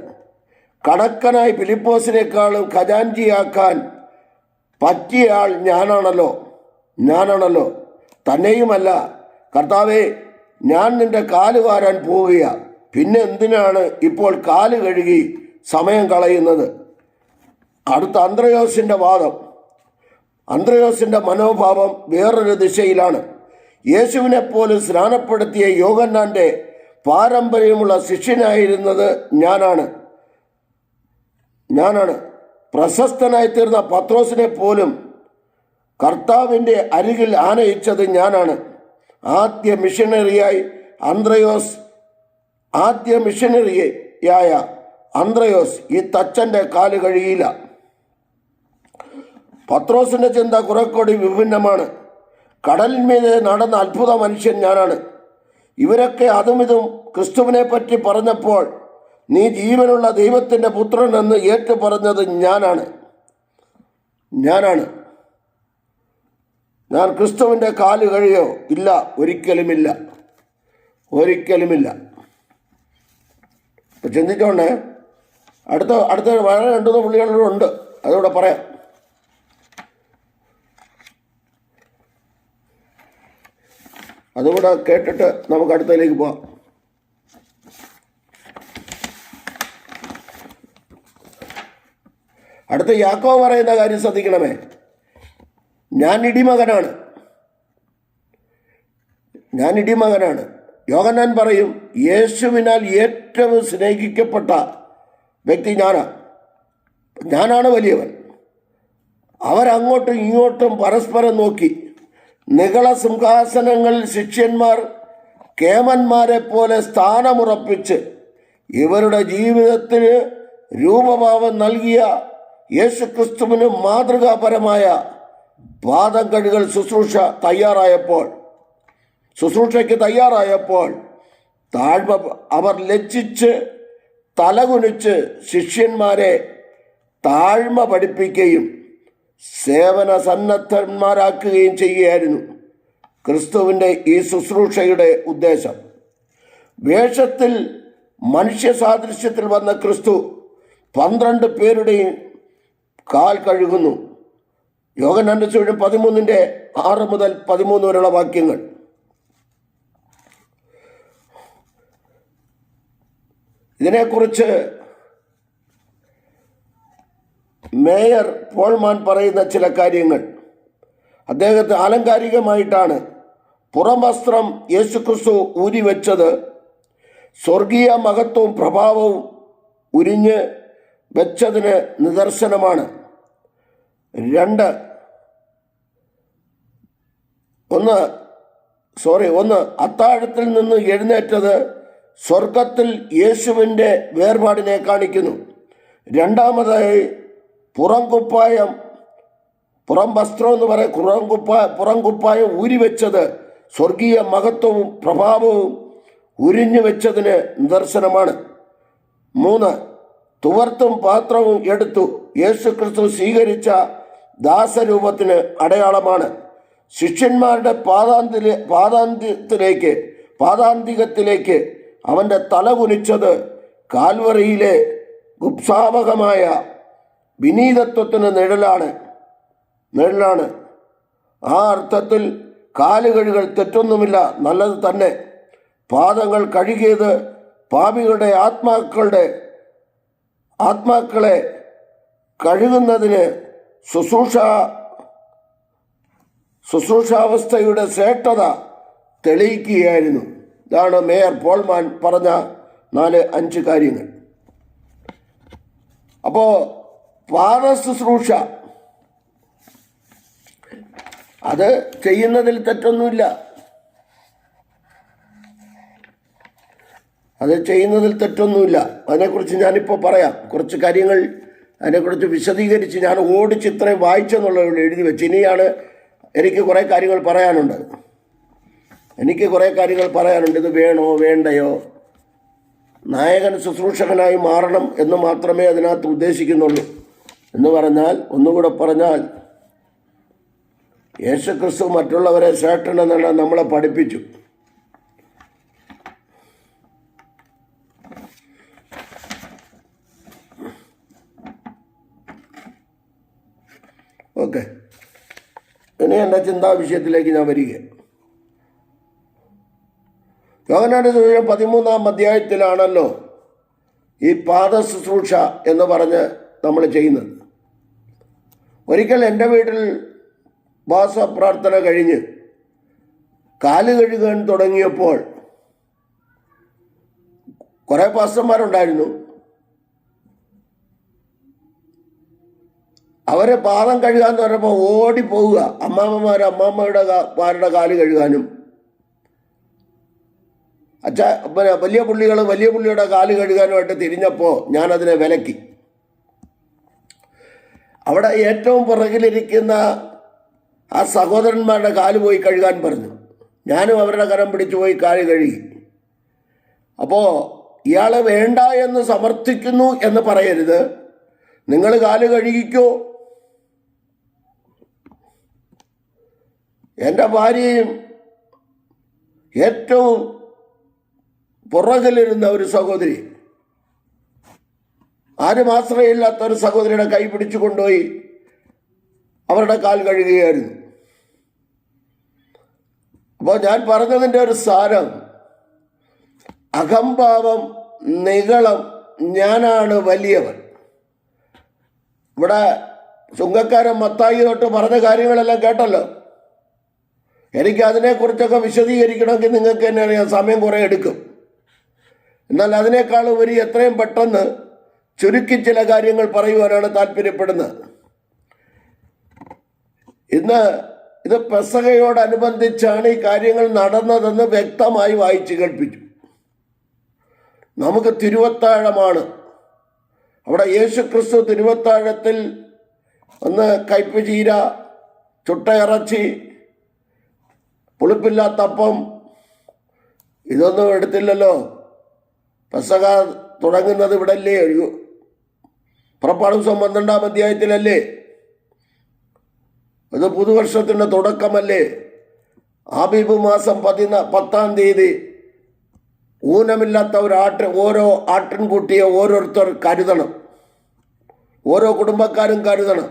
കണക്കനായി ഫിലിപ്പോസിനേക്കാളും ഖജാൻജിയാക്കാൻ പറ്റിയ ആൾ ഞാനാണല്ലോ. തന്നെയുമല്ല, കർത്താവേ, ഞാൻ നിന്റെ കാല് വാരാൻ പോവുകയാ. പിന്നെ എന്തിനാണ് ഇപ്പോൾ കാല് കഴുകി സമയം കളയുന്നത്? അടുത്ത അന്ത്രയോസിൻ്റെ വാദം. അന്ത്രയോസിൻ്റെ മനോഭാവം വേറൊരു ദിശയിലാണ്. യേശുവിനെ പോലും സ്നാനപ്പെടുത്തിയ യോഹന്നാൻ്റെ പാരമ്പര്യമുള്ള ശിഷ്യനായിരുന്നത് ഞാനാണ്. പ്രശസ്തനായി തീർന്ന പത്രോസിനെ പോലും കർത്താവിൻ്റെ അരികിൽ ആനയിച്ചത് ഞാനാണ്. ആദ്യ മിഷനറിയായ അന്ത്രയോസ് ഈ തച്ചൻ്റെ കാല് കഴിയില്ല. പത്രോസിൻ്റെ ചിന്ത കുറെക്കൂടി വിഭിന്നമാണ്. കടലിന്മീതെ നടന്ന അത്ഭുത മനുഷ്യൻ ഞാനാണ്. ഇവരൊക്കെ അതും ഇതും ക്രിസ്തുവിനെ പറ്റി പറഞ്ഞപ്പോൾ നീ ജീവനുള്ള ദൈവത്തിൻ്റെ പുത്രൻ എന്ന് ഏറ്റു പറഞ്ഞത് ഞാനാണ്. ഞാൻ ക്രിസ്തുവിൻ്റെ കാല് കഴിയോ? ഇല്ല, ഒരിക്കലുമില്ല. ഇപ്പം ചിന്തിച്ചോണ്ടേ. അടുത്ത വളരെ 2-3 പുള്ളികളുണ്ട്, അതുകൂടെ പറയാം. അതുകൂടെ കേട്ടിട്ട് നമുക്ക് അടുത്തതിലേക്ക് പോവാം. അടുത്ത യാക്കോബ് പറയുന്ന കാര്യം ശ്രദ്ധിക്കണമേ. ഞാൻ ഇടിമകനാണ്. യോഹന്നാൻ പറയും, യേശുവിനാൽ ഏറ്റവും സ്നേഹിക്കപ്പെട്ട വ്യക്തി ഞാനാണ് വലിയവൻ. അവരങ്ങോട്ടും ഇങ്ങോട്ടും പരസ്പരം നോക്കി. നിഗള സിംഹാസനങ്ങളിൽ ശിഷ്യന്മാർ കേമന്മാരെ പോലെ സ്ഥാനമുറപ്പിച്ച് ഇവരുടെ ജീവിതത്തിന് രൂപഭാവം നൽകിയ യേശുക്രിസ്തുവിന് മാതൃകാപരമായ പാദം കഴുകൽ ശുശ്രൂഷയ്ക്ക് തയ്യാറായപ്പോൾ അവർ ലജ്ജിച്ച് തലകുനിച്ച് ശിഷ്യന്മാരെ താഴ്മ പഠിപ്പിക്കുകയും സേവന സന്നദ്ധന്മാരാക്കുകയും ചെയ്യുകയായിരുന്നു ക്രിസ്തുവിൻ്റെ ഈ ശുശ്രൂഷയുടെ ഉദ്ദേശം. വേഷത്തിൽ മനുഷ്യ സാദൃശ്യത്തിൽ വന്ന ക്രിസ്തു 12 പേരുടെയും കാൽ കഴുകുന്നു. യോഹന്നാന്റെ സുവിശേഷം 13:6 മുതൽ 13 വരെയുള്ള വാക്യങ്ങൾ. ഇതിനെക്കുറിച്ച് മേയർ പോൾമാൻ പറയുന്ന ചില കാര്യങ്ങൾ അദ്ദേഹത്തെ ആലങ്കാരികമായിട്ടാണ് പുറംവസ്ത്രം യേശുക്രിസ്തു ഊരിവെച്ചത് സ്വർഗീയ മഹത്വവും പ്രഭാവവും ഉരിഞ്ഞ് വെച്ചതിന് നിദർശനമാണ്. ഒന്ന് അത്താഴത്തിൽ നിന്ന് എഴുന്നേറ്റത് സ്വർഗത്തിൽ യേശുവിൻ്റെ വേർപാടിനെ കാണിക്കുന്നു. രണ്ടാമതായി പുറം വസ്ത്രം എന്ന് പറയും പുറം കുപ്പായം ഊരിവെച്ചത് സ്വർഗീയ മഹത്വവും പ്രഭാവവും ഉരിഞ്ഞു വെച്ചതിന് നിദർശനമാണ്. 3 തുവർത്തും പാത്രവും എടുത്തു യേശുക്രിസ്തു സ്വീകരിച്ച ദാസരൂപത്തിന് അടയാളമാണ്. ശിഷ്യന്മാരുടെ പാദാന്തികത്തിലേക്ക് അവൻ്റെ തല കുനിച്ചത് കാൽവറിയിലെ ഗുപ്സാവകമായ വിനീതത്വത്തിന് നിഴലാണ്. ആ അർത്ഥത്തിൽ കാലുകഴുകൾ തെറ്റൊന്നുമില്ല, നല്ലത് തന്നെ. പാദങ്ങൾ കഴുകിയത് പാപികളുടെ ആത്മാക്കളെ കഴുകുന്നതിന് ശുശ്രൂഷാവസ്ഥയുടെ ശ്രേഷ്ഠത തെളിയിക്കുകയായിരുന്നു. ഇതാണ് മേയർ പോൾമാൻ പറഞ്ഞ 4-5 കാര്യങ്ങൾ. അപ്പോൾ പാദശുശ്രൂഷ അത് ചെയ്യുന്നതിൽ തെറ്റൊന്നുമില്ല. അതിനെക്കുറിച്ച് ഞാനിപ്പോൾ പറയാം. കുറച്ച് കാര്യങ്ങൾ അതിനെക്കുറിച്ച് വിശദീകരിച്ച് ഞാൻ ഓടിച്ച് ഇത്രയും വായിച്ചെന്നുള്ളത് എഴുതി വെച്ച്. ഇനിയാണ് എനിക്ക് കുറേ കാര്യങ്ങൾ പറയാനുണ്ട്. ഇത് വേണോ വേണ്ടയോ, നായകൻ ശുശ്രൂഷകനായി മാറണം എന്ന് മാത്രമേ അതിനകത്ത് ഉദ്ദേശിക്കുന്നുള്ളൂ. ഒന്നുകൂടെ പറഞ്ഞാൽ യേശുക്രിസ്തു മറ്റുള്ളവരെ ശ്രേഷ്ഠനെന്നാണ് നമ്മളെ പഠിപ്പിച്ചു. ഓക്കെ, ഇനി എൻ്റെ ചിന്താ വിഷയത്തിലേക്ക് ഞാൻ വരിക. യോഹന്നാന്റെ സുവിശേഷം 13-ാം അധ്യായത്തിലാണല്ലോ ഈ പാദശുശ്രൂഷ എന്ന് പറഞ്ഞ് നമ്മൾ ചെയ്യുന്നത്. ഒരിക്കൽ എൻ്റെ വീട്ടിൽ വാസപ്രാർത്ഥന കഴിഞ്ഞ് കാല് കഴുകാൻ തുടങ്ങിയപ്പോൾ കുറേ പാസ്റ്റർമാരുണ്ടായിരുന്നു. അവരെ പാദം കഴുകാന്ന് പറഞ്ഞപ്പോൾ ഓടിപ്പോവുക. അമ്മാമ്മമാരുടെ കാല് കഴുകാനും, വലിയ പുള്ളിയുടെ കാല് കഴുകാനുമായിട്ട് തിരിഞ്ഞപ്പോൾ ഞാനതിനെ വിലക്കി. അവിടെ ഏറ്റവും പുറകിലിരിക്കുന്ന ആ സഹോദരന്മാരുടെ കാല് പോയി കഴുകാൻ പറഞ്ഞു. ഞാനും അവരുടെ കരം പിടിച്ചു പോയി കാല് കഴുകി. അപ്പോൾ ഇയാൾ വേണ്ട എന്ന് സമർത്ഥിക്കുന്നു എന്ന് പറയരുത്. നിങ്ങൾ കാല് കഴുകിക്കോ. എൻ്റെ ഭാര്യയും ഏറ്റവും പുറകിലിരുന്ന ഒരു സഹോദരി, ആരും ആശ്രയമില്ലാത്ത ഒരു സഹോദരിയുടെ കൈ പിടിച്ചു കൊണ്ടുപോയി അവരുടെ കാൽ കഴുകുകയായിരുന്നു. അപ്പോൾ ഞാൻ പറഞ്ഞതിൻ്റെ ഒരു സാരം, അഹംഭാവം, നിഗളം, ഞാനാണ് വലിയവൻ. ഇവിടെ ചുങ്കക്കാരൻ മത്തായി തൊട്ട് പറഞ്ഞ കാര്യങ്ങളെല്ലാം കേട്ടല്ലോ. എനിക്ക് അതിനെക്കുറിച്ചൊക്കെ വിശദീകരിക്കണമെങ്കിൽ നിങ്ങൾക്ക് തന്നെ അറിയാം, സമയം കുറേ എടുക്കും. എന്നാൽ അതിനേക്കാൾ ഉപരി എത്രയും പെട്ടെന്ന് ചുരുക്കി ചില കാര്യങ്ങൾ പറയുവാനാണ് താല്പര്യപ്പെടുന്നത്. ഇന്ന് ഇത് പെസഹയോടനുബന്ധിച്ചാണ് ഈ കാര്യങ്ങൾ നടന്നതെന്ന് വ്യക്തമായി വായിച്ചു കേൾപ്പിച്ചു. നമുക്ക് തിരുവത്താഴമാണ്. അവിടെ യേശുക്രിസ്തു തിരുവത്താഴത്തിൽ ഒന്ന് കയ്പ് ചീര, ചുട്ട ഇറച്ചി, പുളിപ്പില്ലാത്തപ്പം ഇതൊന്നും എടുത്തില്ലല്ലോ. പെസഹ തുടങ്ങുന്നത് ഇവിടെ അല്ലേ? പുറപ്പാട് ദിവസം 12-ാം അധ്യായത്തിലല്ലേ? അത് പുതുവർഷത്തിൻ്റെ തുടക്കമല്ലേ? ആബീബ് മാസം 10-ാം തീയതി ഊനമില്ലാത്ത ഓരോ ആട്ടിൻകുട്ടിയെ ഓരോരുത്തർ കരുതണം, ഓരോ കുടുംബക്കാരും കരുതണം.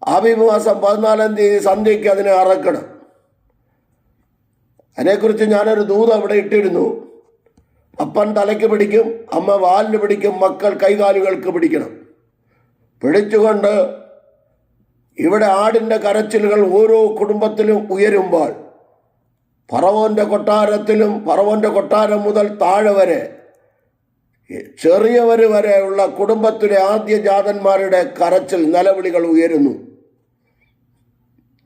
ആബീബ് മാസം 14-ാം തീയതി സന്ധ്യയ്ക്ക് അതിനെ അറക്കണം. അതിനെക്കുറിച്ച് ഞാനൊരു ദൂത് അവിടെ ഇട്ടിരുന്നു. അപ്പൻ തലയ്ക്ക് പിടിക്കും, അമ്മ വാലിന് പിടിക്കും, മക്കൾ കൈകാലുകൾക്ക് പിടിക്കണം. പിടിച്ചുകൊണ്ട് ഇവിടെ ആടിൻ്റെ കരച്ചിലുകൾ ഓരോ കുടുംബത്തിലും ഉയരുമ്പോൾ ഫറവോന്റെ കൊട്ടാരത്തിലും ഫറവോന്റെ കൊട്ടാരം മുതൽ താഴെ വരെ ചെറിയവർ വരെയുള്ള കുടുംബത്തിലെ ആദ്യ ജാതന്മാരുടെ കരച്ചിൽ നിലവിളികൾ ഉയരുന്നു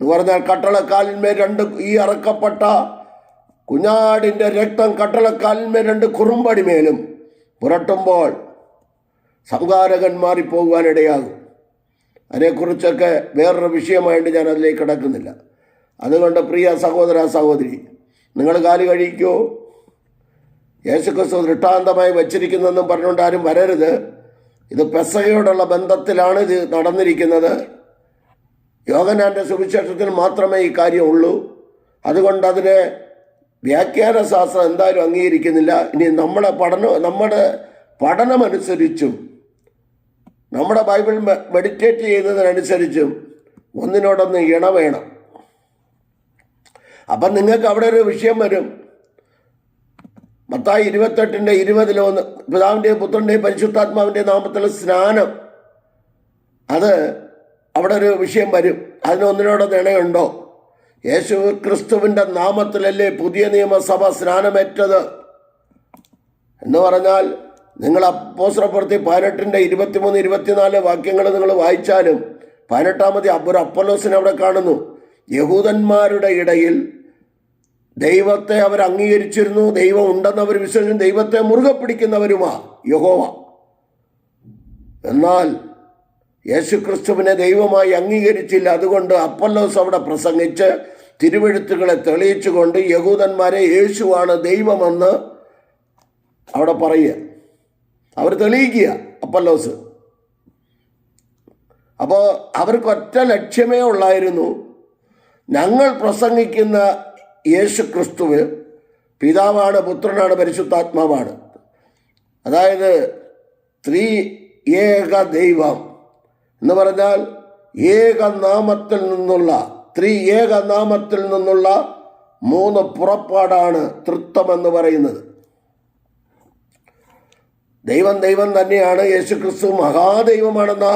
എന്ന് പറഞ്ഞാൽ കട്ടളക്കാലിന്മേൽ ഈ അറക്കപ്പെട്ട കുഞ്ഞാടിൻ്റെ രക്തം കട്ടളക്കാലിന്മേൽ 2 കുറുമ്പടിമേലും പുരട്ടുമ്പോൾ സംഹാരകൻ മാറിപ്പോകുവാനിടയാകും. അതിനെക്കുറിച്ചൊക്കെ വേറൊരു വിഷയമായിട്ട് ഞാൻ അതിലേക്ക് കിടക്കുന്നില്ല. അതുകൊണ്ട് പ്രിയ സഹോദര സഹോദരി, നിങ്ങൾ കാല് കഴിക്കോ? യേശുക്രിസ്തു ദൃഷ്ടാന്തമായി വച്ചിരിക്കുന്നതെന്നും പറഞ്ഞുകൊണ്ട് ആരും വരരുത്. ഇത് പെസഹയോടുള്ള ബന്ധത്തിലാണ് ഇത് നടന്നിരിക്കുന്നത്. യോഹന്നാന്റെ സുവിശേഷത്തിൽ മാത്രമേ ഈ കാര്യം ഉള്ളൂ. അതുകൊണ്ട് അതിനെ വ്യാഖ്യാന ശാസ്ത്രം എന്തായാലും അംഗീകരിക്കുന്നില്ല. ഇനി നമ്മുടെ പഠനമനുസരിച്ചും നമ്മുടെ ബൈബിൾ മെഡിറ്റേറ്റ് ചെയ്യുന്നതിനനുസരിച്ചും ഒന്നിനോടൊന്ന് ഇണ വേണം. അപ്പം നിങ്ങൾക്ക് അവിടെ ഒരു വിഷയം വരും. മത്തായി 28:20 പിതാവിൻ്റെയും പുത്രൻ്റെയും പരിശുദ്ധാത്മാവിൻ്റെയും നാമത്തിലുള്ള സ്നാനം, അത് അവിടെ ഒരു വിഷയം വരും. അതിനൊന്നിനോടൊന്ന് ഇണയുണ്ടോ? യേശു ക്രിസ്തുവിൻ്റെ നാമത്തിലല്ലേ പുതിയ നിയമസഭ സ്നാനമേറ്റത് എന്ന് പറഞ്ഞാൽ, നിങ്ങൾ അപ്പോസ്തലപ്രവൃത്തി 18:23-24 വാക്യങ്ങൾ നിങ്ങൾ വായിച്ചാലും 18-ാമത് ഒരു അപ്പൊല്ലോസിനെ അവിടെ കാണുന്നു. യഹൂദന്മാരുടെ ഇടയിൽ ദൈവത്തെ അവർ അംഗീകരിച്ചിരുന്നു, ദൈവം ഉണ്ടെന്ന് അവർ വിശ്വസിച്ചു, ദൈവത്തെ മുറുകെ പിടിക്കുന്നവരുമാ യഹോവ. എന്നാൽ യേശുക്രിസ്തുവിനെ ദൈവമായി അംഗീകരിച്ചില്ല. അതുകൊണ്ട് അപ്പൊല്ലോസ് അവിടെ പ്രസംഗിച്ച് തിരുവെഴുത്തുകളെ തെളിയിച്ചുകൊണ്ട് യഹൂദന്മാരെ യേശുവാണ് ദൈവമെന്ന് അവിടെ പറയുക, അവർ തെളിയിക്കുക അപ്പൊല്ലോസ്. അപ്പോൾ അവർക്ക് ഒറ്റ ലക്ഷ്യമേ ഉള്ളായിരുന്നു, ഞങ്ങൾ പ്രസംഗിക്കുന്ന യേശു ക്രിസ്തുവ് പിതാവാണ്, പുത്രനാണ്, പരിശുദ്ധാത്മാവാണ്. അതായത് ഏക ദൈവം എന്ന് പറഞ്ഞാൽ ഏകനാമത്തിൽ നിന്നുള്ള ഏകനാമത്തിൽ നിന്നുള്ള 3 പുറപ്പാടാണ് തൃത്വം എന്ന് പറയുന്നത്. ദൈവം തന്നെയാണ്. യേശു ക്രിസ്തു മഹാദൈവമാണെന്ന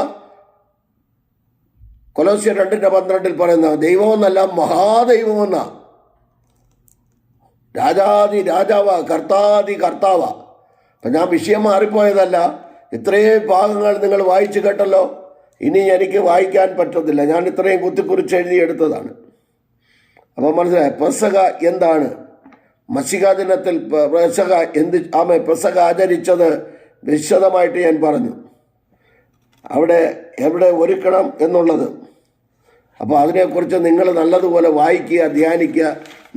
കൊലോസ്യർ 2:12 പറയുന്ന ദൈവമെന്നല്ല, മഹാദൈവമെന്ന, രാജാതി രാജാവ, കർത്താതി കർത്താവ. അപ്പം ഞാൻ വിഷയം മാറിപ്പോയതല്ല. ഇത്രയും ഭാഗങ്ങൾ നിങ്ങൾ വായിച്ചു കേട്ടല്ലോ. ഇനി എനിക്ക് വായിക്കാൻ പറ്റത്തില്ല, ഞാൻ ഇത്രയും കുത്തിക്കുറിച്ച് എഴുതിയെടുത്തതാണ്. അപ്പം മനസ്സിലായി പെസഹ എന്താണ്? മശിഹാ ദിനത്തിൽ പെസഹ പെസഹ ആചരിച്ചത് വിശദമായിട്ട് ഞാൻ പറഞ്ഞു. അവിടെ എവിടെ ഒരുക്കണം എന്നുള്ളത്. അപ്പോൾ അതിനെക്കുറിച്ച് നിങ്ങൾ നല്ലതുപോലെ വായിക്കുക, ധ്യാനിക്കുക.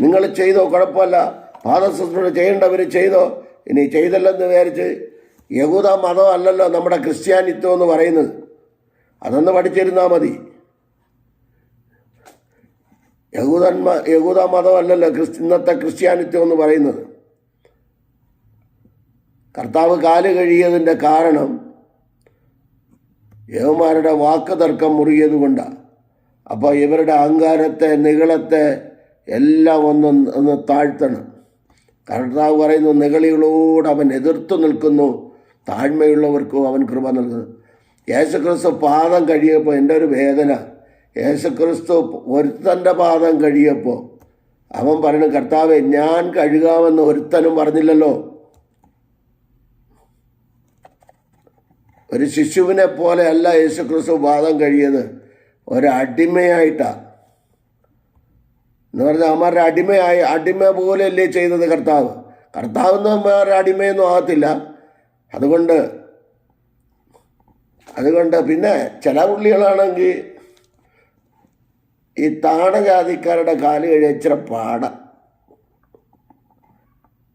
നിങ്ങൾ ചെയ്തോ, കുഴപ്പമില്ല. പാദശുശ്രൂഷ ചെയ്യേണ്ടവർ ചെയ്തോ. ഇനി ചെയ്തല്ലെന്ന് വിചാരിച്ച് യഹൂദ മതം അല്ലല്ലോ നമ്മുടെ ക്രിസ്ത്യാനിത്വം എന്ന് പറയുന്നത്, അതൊന്ന് പഠിച്ചിരുന്നാൽ മതി. യഹൂദ മതം അല്ലല്ലോ ഇന്നത്തെ ക്രിസ്ത്യാനിത്വം എന്ന് പറയുന്നത്. കർത്താവ് കാല് കഴിയതിൻ്റെ കാരണം യഹൂദന്മാരുടെ വാക്ക് തർക്കം മുറുകിയത് കൊണ്ടാണ്. അപ്പോൾ ഇവരുടെ അഹങ്കാരത്തെ, നിഗളത്തെ എല്ലാം ഒന്ന് താഴ്ത്തണം. കർത്താവ് പറയുന്നു, നിഗളികളോട് അവൻ എതിർത്തു നിൽക്കുന്നു, താഴ്മയുള്ളവർക്കും അവൻ കൃപ നൽകുന്നു. യേശുക്രിസ്തു പാദം കഴിയപ്പോൾ എൻ്റെ ഒരു വേദന, യേശുക്രിസ്തു ഒരുത്തൻ്റെ പാദം കഴിയപ്പോൾ അവൻ പറയുന്നു, കർത്താവെ ഞാൻ കഴുകാമെന്ന് ഒരുത്തനും പറഞ്ഞില്ലല്ലോ. ഒരു ശിശുവിനെ പോലെ അല്ല യേശുക്രിസ്തു പാദം കഴിയത്, ഒരടിമയായിട്ടാണ്. എന്ന് പറഞ്ഞാൽ അവന്മാരുടെ അടിമ പോലെയല്ലേ ചെയ്തത് കർത്താവ്. കർത്താവെന്ന് അവന്മാരുടെ അടിമയൊന്നും ആകത്തില്ല. അതുകൊണ്ട് പിന്നെ ചില പുള്ളികളാണെങ്കിൽ ഈ താണജാതിക്കാരുടെ കാല് കഴിയാൻ ഇച്ചിരി പാട.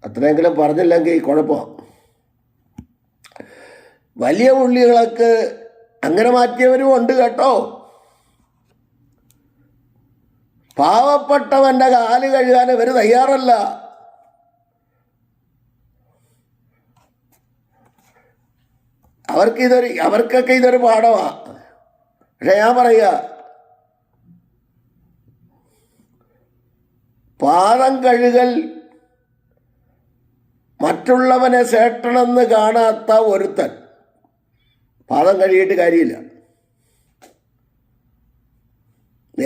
അത്രയെങ്കിലും പറഞ്ഞില്ലെങ്കിൽ കുഴപ്പമാണ്. വലിയ പുള്ളികളൊക്കെ അങ്ങനെ മാറ്റിയവരും ഉണ്ട് കേട്ടോ. പാവപ്പെട്ടവൻ്റെ കാല് കഴുകാൻ ഇവർ തയ്യാറല്ല. അവർക്കൊക്കെ ഇതൊരു പാഠമാണ്. പക്ഷെ ഞാൻ പറയുക, പാദം കഴുകൽ മറ്റുള്ളവനെ സേട്ടണമെന്ന് കാണാത്ത ഒരുത്തൻ പാദം കഴുകിയിട്ട് കാര്യമില്ല.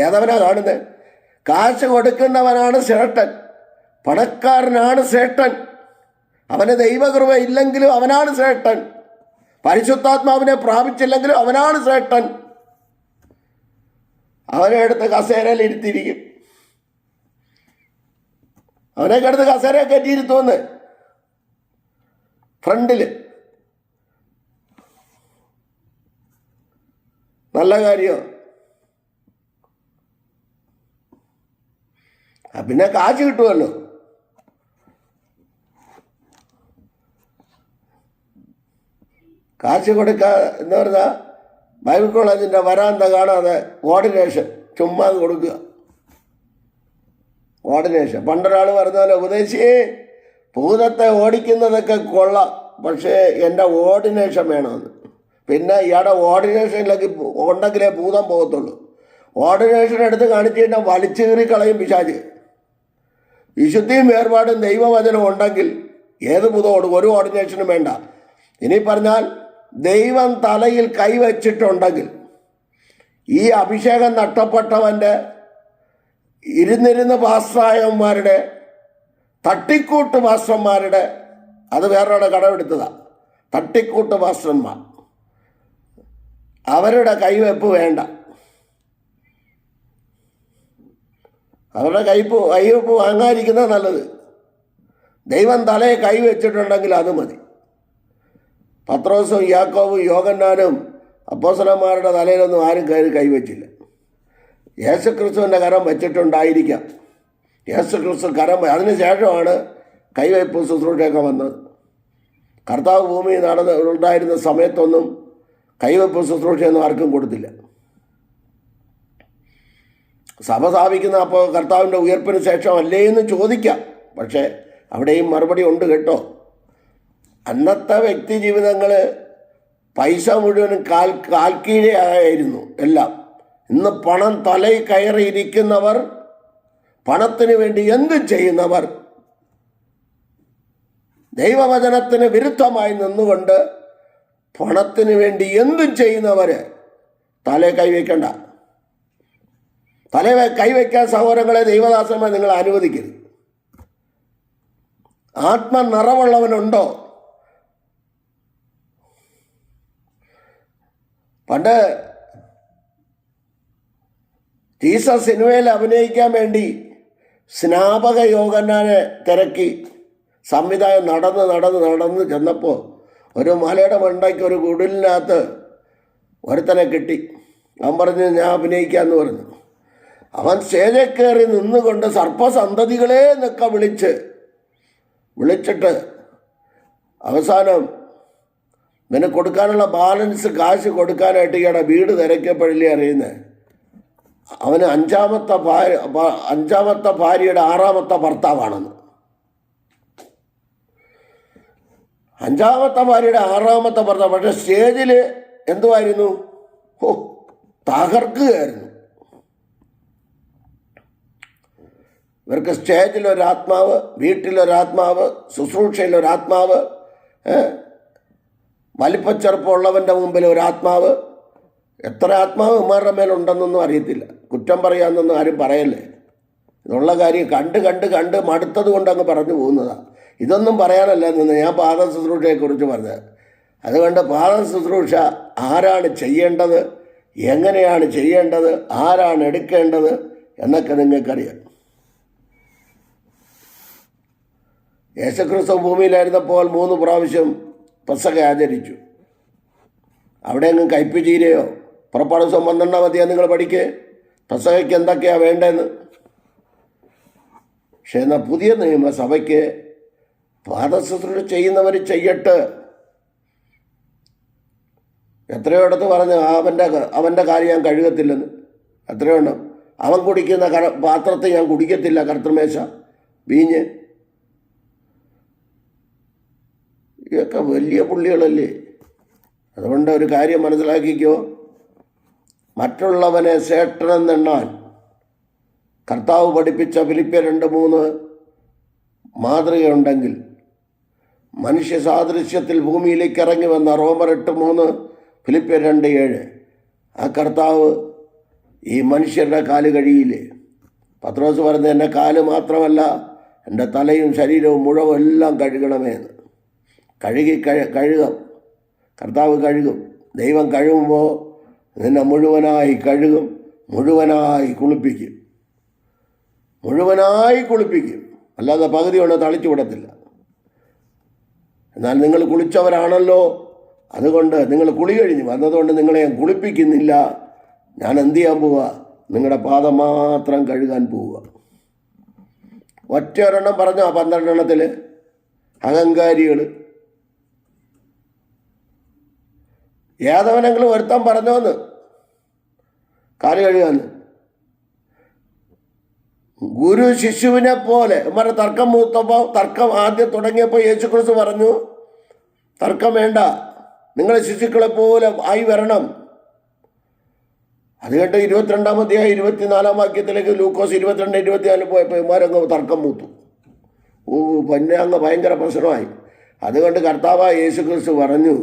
ഏതവനാ കാണുന്നത്? കാശ് കൊടുക്കുന്നവനാണ് ശ്രേഷ്ഠൻ. പണക്കാരനാണ് ശ്രേഷ്ഠൻ. അവന് ദൈവകൃപ ഇല്ലെങ്കിലും അവനാണ് ശ്രേഷ്ഠൻ. പരിശുദ്ധാത്മാവിനെ പ്രാപിച്ചില്ലെങ്കിലും അവനാണ് ശ്രേഷ്ഠൻ. അവനെ എടുത്ത് കസേരയിൽ ഇരുത്തിയിരിക്കും. അവനൊക്കെ എടുത്ത് കസേരയെ കയറ്റിയിരുത്തുമെന്ന് ഫ്രണ്ടിൽ. നല്ല കാര്യമോ? പിന്നെ കാശ് കിട്ടുമല്ലോ. കാശ് കൊടുക്കുക എന്ന് പറഞ്ഞാൽ ബൈബിൾ കോളേജിൻ്റെ വരാന്ത കാണാതെ ഓർഡിനേഷൻ ചുമ്മാ കൊടുക്കുക. ഓർഡിനേഷൻ. പണ്ടൊരാൾ പറഞ്ഞ പോലെ, ഉപദേശിയേ ഭൂതത്തെ ഓടിക്കുന്നതൊക്കെ കൊള്ളാം, പക്ഷേ എൻ്റെ ഓർഡിനേഷൻ വേണമെന്ന്. പിന്നെ ഇയാളുടെ ഓർഡിനേഷനിലേക്ക് ഉണ്ടെങ്കിലേ ഭൂതം പോകത്തുള്ളൂ. ഓർഡിനേഷൻ എടുത്ത് കാണിച്ചു കഴിഞ്ഞാൽ വലിച്ചു കീറി കളയും പിശാച്. വിശുദ്ധിയും വേർപാടും ദൈവവചനം ഉണ്ടെങ്കിൽ ഏത് ഭൂതം ഒരു ഓർഡിനേഷനും വേണ്ട. ഇനി പറഞ്ഞാൽ ദൈവം തലയിൽ കൈവച്ചിട്ടുണ്ടെങ്കിൽ ഈ അഭിഷേകം നഷ്ടപ്പെട്ടവൻ്റെ ഇരുന്നിരുന്ന് പാസ്റ്ററായവന്മാരുടെ തട്ടിക്കൂട്ട് പാസ്റ്റർമാരുടെ, അത് വേറൊരാളുടെ കടമെടുത്തതാണ്, തട്ടിക്കൂട്ട് പാസ്റ്റർമാർ, അവരുടെ കൈവെപ്പ് വേണ്ട. അവരുടെ കൈവെപ്പ് വാങ്ങാതിരിക്കുന്നത് നല്ലത്. ദൈവം തലയെ കൈവച്ചിട്ടുണ്ടെങ്കിൽ അത് മതി. പത്രോസും യാക്കോബും യോഹന്നാനും അപ്പോസ്തലന്മാരുടെ തലയിലൊന്നും ആരും കൈവച്ചില്ല. യേശുക്രിസ്തുവിൻ്റെ കരം വെച്ചിട്ടുണ്ടായിരിക്കാം. യേശുക്രിസ്തു കരം, അതിനുശേഷമാണ് കൈവയ്പ് ശുശ്രൂഷയൊക്കെ വന്നത്. കർത്താവ് ഭൂമിയിൽ ഉണ്ടായിരുന്ന സമയത്തൊന്നും കൈവയ്പ് ശുശ്രൂഷയൊന്നും ആർക്കും കൊടുത്തില്ല. സഭ സ്ഥാപിക്കുന്ന അപ്പോൾ കർത്താവിൻ്റെ ഉയർപ്പിന് ശേഷം അല്ലേ എന്ന് ചോദിക്കാം. പക്ഷേ അവിടെയും മറുപടി ഉണ്ട് കേട്ടോ. അന്നത്തെ വ്യക്തി ജീവിതങ്ങൾ പൈസ മുഴുവനും കാൽക്കീഴായിരുന്നു എല്ലാം. ഇന്ന് പണം തലയിൽ കയറിയിരിക്കുന്നവർ, പണത്തിന് വേണ്ടി എന്തും ചെയ്യുന്നവർ, ദൈവവചനത്തിന് വിരുദ്ധമായി നിന്നുകൊണ്ട് പണത്തിന് വേണ്ടി എന്തും ചെയ്യുന്നവർ തലയിൽ കൈവയ്ക്കണ്ട. തലയിൽ കൈവയ്ക്കാൻ സഹോദരങ്ങളെ, ദൈവദാസന്മാരെ നിങ്ങൾ അനുവദിക്കരുത്. ആത്മനിറവുള്ളവനുണ്ടോ? പണ്ട് ജീസസ് സിനിമയിൽ അഭിനയിക്കാൻ വേണ്ടി സ്നാപക യോഹന്നാനെ തിരക്കി സംവിധായകൻ നടന്ന് ചെന്നപ്പോൾ ഒരു മലയുടെ മണ്ടയ്ക്ക് ഒരു കുടിലിനകത്ത് ഒരുത്തനെ കിട്ടി. അവൻ പറഞ്ഞു, ഞാൻ അഭിനയിക്കാമെന്ന് പറഞ്ഞു. അവൻ സ്റ്റേജിൽ കയറി നിന്നുകൊണ്ട് സർപ്പസന്തതികളെ എന്നൊക്കെ വിളിച്ചിട്ട് അവസാനം ഇവന് കൊടുക്കാനുള്ള ബാലൻസ് കാശ് കൊടുക്കാനായിട്ട് ഇയാളുടെ വീട് തിരക്കപ്പെടില്ലേ അറിയുന്നത്. അവന് അഞ്ചാമത്തെ ഭാര്യയുടെ 6ാമത്തെ ഭർത്താവാണെന്ന്. 5ാമത്തെ ഭാര്യയുടെ 6ാമത്തെ ഭർത്താവ്. പക്ഷെ സ്റ്റേജിൽ എന്തുമായിരുന്നു? തകർക്കുകയായിരുന്നു. ഇവർക്ക് സ്റ്റേജിലൊരാത്മാവ്, വീട്ടിലൊരാത്മാവ്, ശുശ്രൂഷയിലൊരാത്മാവ്, വലിപ്പച്ചെറുപ്പമുള്ളവൻ്റെ മുമ്പിൽ ഒരാത്മാവ്. എത്ര ആത്മാവ് ഇമാരുടെ മേലുണ്ടെന്നൊന്നും അറിയത്തില്ല. കുറ്റം പറയാമെന്നൊന്നും ആരും പറയല്ലേ. ഇതുള്ള കാര്യം കണ്ട് മടുത്തത് കൊണ്ട് അങ്ങ് പറഞ്ഞു പോകുന്നതാണ്. ഇതൊന്നും പറയാനല്ല നിന്ന് ഞാൻ പാദ ശുശ്രൂഷയെക്കുറിച്ച് പറഞ്ഞത്. അതുകൊണ്ട് പാദ ശുശ്രൂഷ ആരാണ് ചെയ്യേണ്ടത്, എങ്ങനെയാണ് ചെയ്യേണ്ടത്, ആരാണ് എടുക്കേണ്ടത് എന്നൊക്കെ നിങ്ങൾക്കറിയാം. യേശുക്രിസ്തു ഭൂമിയിലായിരുന്നപ്പോൾ 3 പ്രാവശ്യം പെസഹ ആചരിച്ചു. അവിടെ അങ്ങ് കയ്പ് ചീരയോ പുറപ്പാട് ദിവസം 12-ാം അധ്യായം നിങ്ങൾ പഠിക്ക്, പെസഹയ്ക്ക് എന്തൊക്കെയാണ് വേണ്ടതെന്ന്. പക്ഷേ എന്നാൽ പുതിയ നിയമസഭയ്ക്ക് പാദശുശ്രൂഷ ചെയ്യുന്നവർ ചെയ്യട്ട്. എത്രയോ ഇടത്ത് പറഞ്ഞു അവൻ്റെ കാര്യം ഞാൻ കഴുകത്തില്ലെന്ന്. എത്രയോ എണ്ണം. അവൻ കുടിക്കുന്ന പാത്രത്തിൽ ഞാൻ കുടിക്കത്തില്ല, കർത്തൃമേശ വീഞ്ഞ്. ഇതൊക്കെ വലിയ പുള്ളികളല്ലേ. അതുകൊണ്ട് ഒരു കാര്യം മനസ്സിലാക്കിക്കോ, മറ്റുള്ളവനെ ശ്രേഷ്ഠനെന്നെണ്ണാൻ കർത്താവ് പഠിപ്പിച്ച ഫിലിപ്പിയർ 2:3 മാതൃകയുണ്ടെങ്കിൽ, മനുഷ്യ സാദൃശ്യത്തിൽ ഭൂമിയിലേക്ക് ഇറങ്ങി വന്ന റോമർ 8:3, ഫിലിപ്പിയർ 2:7 ആ കർത്താവ് ഈ മനുഷ്യരുടെ കാല് കഴിയില്ലേ. പത്രോസ് പറഞ്ഞ എൻ്റെ കാല് മാത്രമല്ല എൻ്റെ തലയും ശരീരവും മുഴുവൻ എല്ലാം കഴുകണമേ എന്ന്. കഴുകാം. കർത്താവ് കഴുകും. ദൈവം കഴുകുമ്പോൾ നിന്നെ മുഴുവനായി കഴുകും, മുഴുവനായി കുളിപ്പിക്കും. അല്ലാതെ പകുതി കൊണ്ട് തളിച്ചു വിടത്തില്ല. എന്നാൽ നിങ്ങൾ കുളിച്ചവരാണല്ലോ, അതുകൊണ്ട് നിങ്ങൾ കുളി കഴിഞ്ഞു വന്നതുകൊണ്ട് നിങ്ങളെ ഞാൻ കുളിപ്പിക്കുന്നില്ല. ഞാൻ എന്ത് ചെയ്യാൻ പോവുക? നിങ്ങളുടെ പാദം മാത്രം കഴുകാൻ പോവുക. ഒറ്റ ഒരെണ്ണം പറഞ്ഞോ 12 അഹങ്കാരികൾ. ഏതവനെങ്കിലും ഒരുത്തം പറഞ്ഞോന്ന് കാല് കഴുകാന്ന്. ഗുരു ശിശുവിനെ പോലെ ഇവരുടെ തർക്കം മൂത്തപ്പോൾ, തർക്കം ആദ്യം തുടങ്ങിയപ്പോൾ യേശുക്രിസ്തു പറഞ്ഞു, തർക്കം വേണ്ട, നിങ്ങൾ ശിശുക്കളെ പോലെ ആയി വരണം. അത് കേട്ട് 22-ാം അധ്യായം 24-ാം വാക്യത്തിലേക്ക് ലൂക്കോസ് 22-24 പോയപ്പോൾ ഇവന്മാരങ്ങ് തർക്കം മൂത്തു. പിന്നെ അങ്ങ് ഭയങ്കര പ്രശ്നമായി. അതുകൊണ്ട് കർത്താവായ യേശുക്രിസ്തു പറഞ്ഞു,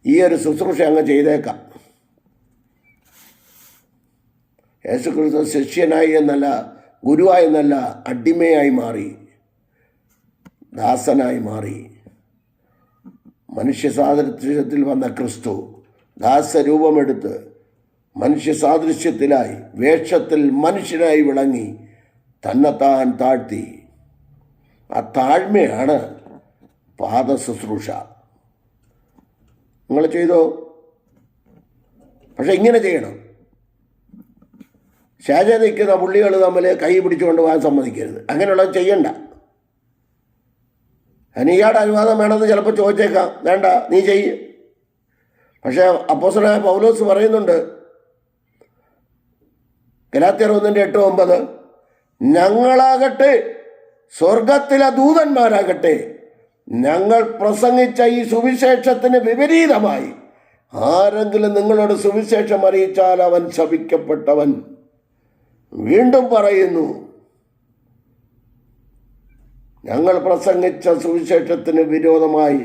ഈ ഒരു ശുശ്രൂഷ അങ്ങ് ചെയ്തേക്കാം. യേശുക്രിസ്തു ശിഷ്യനായി എന്നല്ല, ഗുരുവായി എന്നല്ല, അടിമയായി മാറി, ദാസനായി മാറി. മനുഷ്യ സാദൃശ്യത്തിൽ വന്ന ക്രിസ്തു ദാസരൂപമെടുത്ത് മനുഷ്യ സാദൃശ്യത്തിലായി വേഷത്തിൽ മനുഷ്യനായി വിളങ്ങി തന്നെത്താൻ താഴ്ത്തി. ആ താഴ്മയാണ് പാദ ശുശ്രൂഷ. നിങ്ങൾ ചെയ്തോ? പക്ഷെ ഇങ്ങനെ ചെയ്യണം. ശേഷ നിൽക്കുന്ന പുള്ളികൾ തമ്മിൽ കൈ പിടിച്ചുകൊണ്ട് പോകാൻ സമ്മതിക്കരുത്. അങ്ങനെയുള്ളത് ചെയ്യണ്ട. അതിന് ഇയാളുടെ അനുവാദം വേണമെന്ന് ചിലപ്പോൾ ചോദിച്ചേക്കാം. വേണ്ട, നീ ചെയ്യ്. പക്ഷേ അപ്പോസ്തലനായ പൗലോസ് പറയുന്നുണ്ട്, ഗലാത്യർ 1:8-9, ഞങ്ങളാകട്ടെ സ്വർഗത്തിലെ ദൂതന്മാരാകട്ടെ ഞങ്ങൾ പ്രസംഗിച്ച ഈ സുവിശേഷത്തിന് വിപരീതമായി ആരെങ്കിലും നിങ്ങളോട് സുവിശേഷം അറിയിച്ചാൽ അവൻ ശപിക്കപ്പെട്ടവൻ. വീണ്ടും പറയുന്നു, ഞങ്ങൾ പ്രസംഗിച്ച സുവിശേഷത്തിന് വിരോധമായി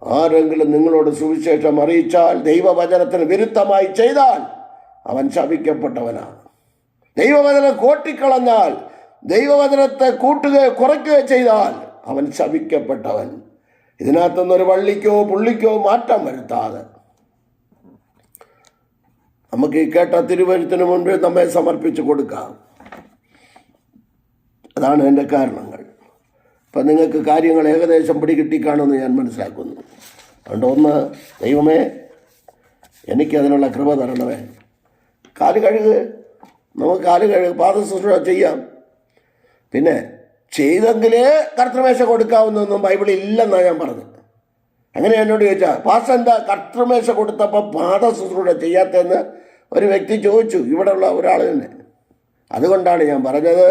ആരെങ്കിലും നിങ്ങളോട് സുവിശേഷം അറിയിച്ചാൽ, ദൈവവചനത്തിന് വിരുദ്ധമായി ചെയ്താൽ അവൻ ശപിക്കപ്പെട്ടവനാണ്. ദൈവവചനം കോട്ടിക്കളഞ്ഞാൽ, ദൈവവചനത്തെ കൂട്ടുകയോ കുറയ്ക്കുകയോ ചെയ്താൽ അവൻ ശപിക്കപ്പെട്ടവൻ. ഇതിനകത്തുനിന്നൊരു വള്ളിക്കോ പുള്ളിക്കോ മാറ്റം വരുത്താതെ നമുക്ക് ഈ കേട്ട തിരുവഴുത്തിന് മുൻപിൽ നമ്മെ സമർപ്പിച്ച് കൊടുക്കാം. അതാണ് എൻ്റെ കാരണങ്ങൾ. അപ്പം നിങ്ങൾക്ക് കാര്യങ്ങൾ ഏകദേശം പിടികിട്ടിക്കാണെന്ന് ഞാൻ മനസ്സിലാക്കുന്നു. അതുകൊണ്ട് ഒന്ന്, ദൈവമേ എനിക്കതിനുള്ള കൃപ തരണമേ. കാല് കഴുകുക, നമുക്ക് കാല് കഴുകുക, പാദശുശ്രൂഷ ചെയ്യാം. പിന്നെ ചെയ്തെങ്കിലേ കർത്തൃമേശ കൊടുക്കാവുന്നൊന്നും ബൈബിളിൽ ഇല്ലെന്നാണ് ഞാൻ പറഞ്ഞത്. അങ്ങനെ എന്നോട് ചോദിച്ചാൽ, പാസ്റ്റർ എന്താ കർത്തൃമേശ കൊടുത്തപ്പോൾ പാദശുശ്രൂഷ ചെയ്യാത്തതെന്ന് ഒരു വ്യക്തി ചോദിച്ചു, ഇവിടെയുള്ള ഒരാൾ തന്നെ. അതുകൊണ്ടാണ് ഞാൻ പറഞ്ഞത്,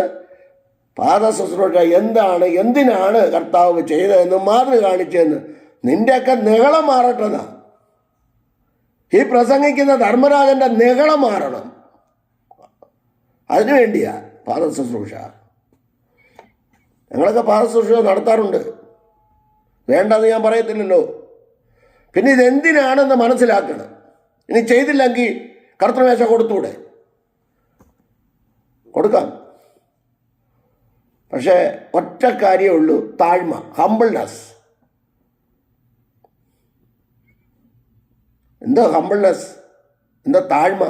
പാദശുശ്രൂഷ എന്താണ്, എന്തിനാണ് കർത്താവ് ചെയ്തതെന്ന് മാതൃക കാണിച്ചതെന്ന്. നിൻ്റെയൊക്കെ നിഗളം മാറട്ടെന്നാ. ഈ പ്രസംഗിക്കുന്ന ധർമ്മരാജൻ്റെ നിഗളം മാറണം. അതിനു വേണ്ടിയാ പാദശുശ്രൂഷ. ഞങ്ങളൊക്കെ പാദശുശ്രൂഷ നടത്താറുണ്ട്, വേണ്ടെന്ന് ഞാൻ പറയത്തില്ലല്ലോ. പിന്നെ ഇതെന്തിനാണെന്ന് മനസ്സിലാക്കണം. ഇനി ചെയ്തില്ലെങ്കിൽ കർത്തൃമേശ കൊടുത്തൂടെ? കൊടുക്കാം. പക്ഷേ ഒറ്റ കാര്യമേ ഉള്ളൂ, താഴ്മ, ഹംബിൾനെസ്. എന്താ ഹംബിൾനെസ്? എന്താ താഴ്മ?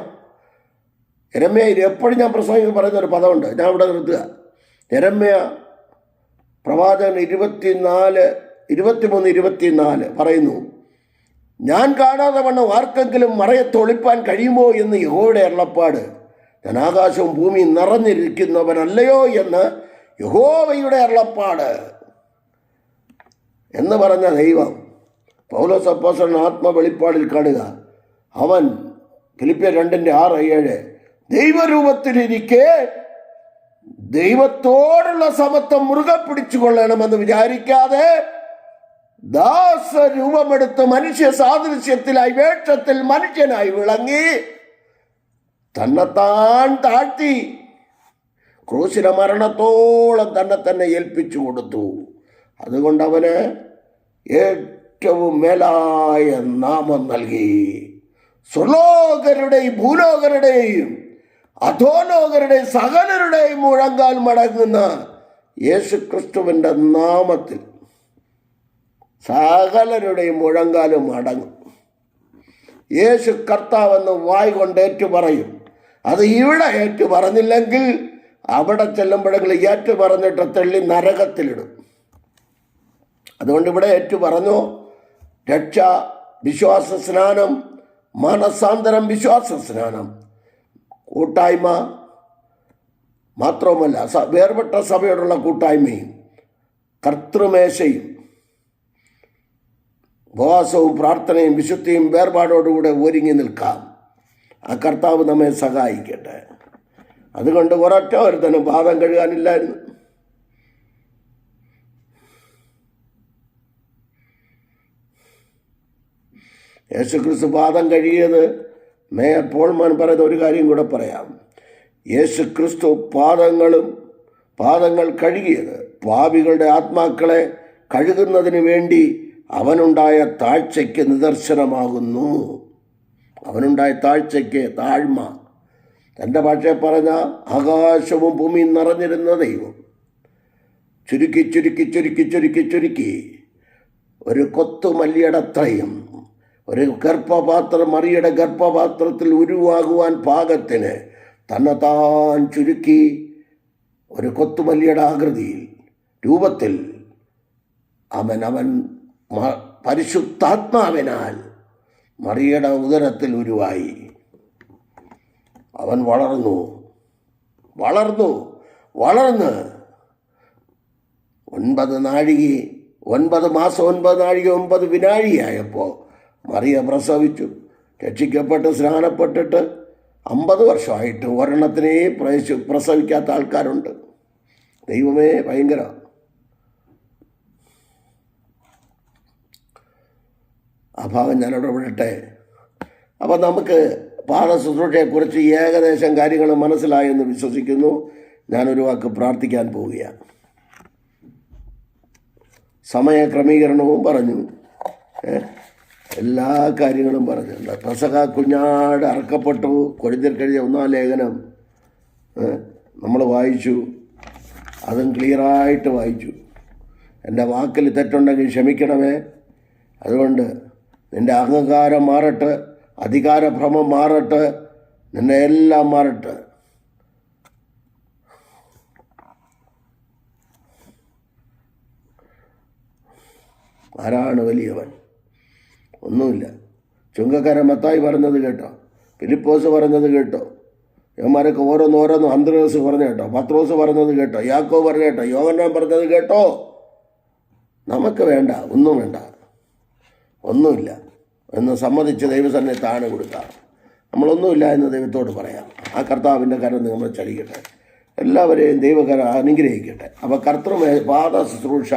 യെരമ്യായിൽ എപ്പോഴും ഞാൻ പ്രസംഗിച്ച് പറയുന്നൊരു പദമുണ്ട്, ഞാൻ ഇവിടെ നിർത്തുക. യെരമ്യ പ്രവാചകൻ 23-24 പറയുന്നു, ഞാൻ കാണാതെ വണ്ണം ആർക്കെങ്കിലും മറയത്തൊളിപ്പാൻ കഴിയുമോ എന്ന് യഹോവയുടെ അരുളപ്പാട്. ഞാൻ ആകാശവും ഭൂമിയും നിറഞ്ഞിരിക്കുന്നവനല്ലയോ എന്ന് യഹോവയുടെ അരുളപ്പാട് എന്ന് പറഞ്ഞ ദൈവം പൗലോസ് അപ്പോസ്തലൻ ആത്മവെളിപ്പാടിൽ കാണുക. അവൻ ഫിലിപ്പിയർ 2:6-7 ദൈവരൂപത്തിലിരിക്കെ ദൈവത്തോടുള്ള സമത്വം മുറുകെ പിടിച്ചു കൊള്ളണമെന്ന് വിചാരിക്കാതെ ദാസരൂപമെടുത്ത് മനുഷ്യ സാദൃശ്യത്തിലായി വേഷത്തിൽ മനുഷ്യനായി വിളങ്ങി തന്നെത്താൻ താഴ്ത്തി ക്രൂശിലെ മരണത്തോളം തന്നെ ഏൽപ്പിച്ചു കൊടുത്തു. അതുകൊണ്ട് അവന് ഏറ്റവും മേലായ നാമം നൽകി. സ്വർലോകരുടെയും ഭൂലോകരുടെയും അധോലോകരുടെയും സകലരുടെയും മുഴങ്കാൽ മടങ്ങുന്ന യേശുക്രിസ്തുവിൻ്റെ നാമത്തിൽ സകലരുടെയും മുഴങ്കാലും അടങ്ങും. യേശു കർത്താവെന്ന് വായ് കൊണ്ട് ഏറ്റു പറയും. അത് ഇവിടെ ഏറ്റു പറഞ്ഞില്ലെങ്കിൽ അവിടെ ചെല്ലുമ്പോഴെങ്കിലും ഏറ്റു പറഞ്ഞിട്ട് തള്ളി നരകത്തിലിടും. അതുകൊണ്ട് ഇവിടെ ഏറ്റു പറഞ്ഞു. രക്ഷ, വിശ്വാസ സ്നാനം, മനസാന്തരം, വിശ്വാസ സ്നാനം, കൂട്ടായ്മ മാത്രവുമല്ല വേർപെട്ട സഭയോടുള്ള കൂട്ടായ്മയും കർത്തൃമേശയും ഉപവാസവും പ്രാർത്ഥനയും വിശുദ്ധിയും വേർപാടോടുകൂടെ ഒരുങ്ങി നിൽക്കാം. ആ കർത്താവ് നമ്മെ സഹായിക്കട്ടെ. അതുകൊണ്ട് ഒരൊറ്റ ഒരുത്തനും പാദം കഴുകാനില്ലായിരുന്നു. യേശുക്രിസ്തു പാദം കഴുകിയത് മേയർ പോൾമാൻ പറയുന്ന ഒരു കാര്യം കൂടെ പറയാം. യേശുക്രിസ്തു പാദങ്ങൾ കഴുകിയത് പാപികളുടെ ആത്മാക്കളെ കഴുകുന്നതിന് വേണ്ടി അവനുണ്ടായ താഴ്ചയ്ക്ക് നിദർശനമാകുന്നു. അവനുണ്ടായ താഴ്ചയ്ക്ക്, താഴ്മ, തൻ്റെ ഭാഷയെ പറഞ്ഞ ആകാശവും ഭൂമിയും നിറഞ്ഞിരുന്ന ദൈവം ചുരുക്കി ചുരുക്കി ചുരുക്കി ചുരുക്കി ചുരുക്കി ഒരു കൊത്തുമല്ലിയടത്രയും ഒരു ഗർഭപാത്രം, മറിയുടെ ഗർഭപാത്രത്തിൽ ഉരുവാകുവാൻ പാകത്തിന് തന്നെത്താൻ ചുരുക്കി ഒരു കൊത്തുമല്ലിയുടെ ആകൃതിയിൽ, രൂപത്തിൽ അവൻ പരിശുദ്ധാത്മാവിനാൽ മറിയുടെ ഉദരത്തിൽ ഉരുവായി. അവൻ വളർന്ന് 9 മാസം 9 നാഴിക 9 വിനാഴികയായപ്പോൾ മറിയ പ്രസവിച്ചു. രക്ഷിക്കപ്പെട്ട് സ്നാനപ്പെട്ടിട്ട് 50 വർഷമായിട്ട് ഒരെണ്ണത്തിനെ പ്രസവിക്കാത്ത ആൾക്കാരുണ്ട്. ദൈവമേ, ഭയങ്കര. ആ ഭാഗം ഞാനവിടെ വിടട്ടെ. അപ്പം നമുക്ക് പാദശുശ്രൂഷയെക്കുറിച്ച് ഏകദേശം കാര്യങ്ങൾ മനസ്സിലായെന്ന് വിശ്വസിക്കുന്നു. ഞാനൊരു വാക്ക് പ്രാർത്ഥിക്കാൻ പോവുകയാണ്. സമയക്രമീകരണവും പറഞ്ഞു, എല്ലാ കാര്യങ്ങളും പറഞ്ഞിട്ടുണ്ട്. പെസഹ കുഞ്ഞാട് അറക്കപ്പെട്ടു, കൊഴുതിൽ കഴിഞ്ഞ 1-ാം ലേഖനം നമ്മൾ വായിച്ചു. അതും ക്ലിയറായിട്ട് വായിച്ചു. എൻ്റെ വാക്കിൽ തെറ്റുണ്ടെങ്കിൽ ക്ഷമിക്കണമേ. അതുകൊണ്ട് നിൻ്റെ അഹങ്കാരം മാറട്ടെ, അധികാരഭ്രമം മാറട്ടെ, നിന്നെ എല്ലാം മാറട്ടെ. ആരാണ് വലിയവൻ? ഒന്നുമില്ല. ചുങ്കക്കാരൻ മത്തായി പറഞ്ഞത് കേട്ടോ, ഫിലിപ്പോസ് പറഞ്ഞത് കേട്ടോ, യവന്മാരൊക്കെ ഓരോന്നോരോന്നും അന്ത്രോസ് പറഞ്ഞു കേട്ടോ, പത്രോസ് പറഞ്ഞത് കേട്ടോ, യാക്കോബ് പറഞ്ഞു കേട്ടോ, യോഹന്നാൻ പറഞ്ഞത് കേട്ടോ. നമുക്ക് വേണ്ട, ഒന്നും വേണ്ട, ഒന്നുമില്ല എന്ന് സമ്മതിച്ച് ദൈവസന്നിധി താഴെ കൊടുക്കാം. നമ്മളൊന്നുമില്ല എന്ന് ദൈവത്തോട് പറയാം. ആ കർത്താവിൻ്റെ കരം നമ്മൾ ചലിക്കട്ടെ. എല്ലാവരെയും ദൈവകര അനുഗ്രഹിക്കട്ടെ. അപ്പോൾ പാദ ശുശ്രൂഷ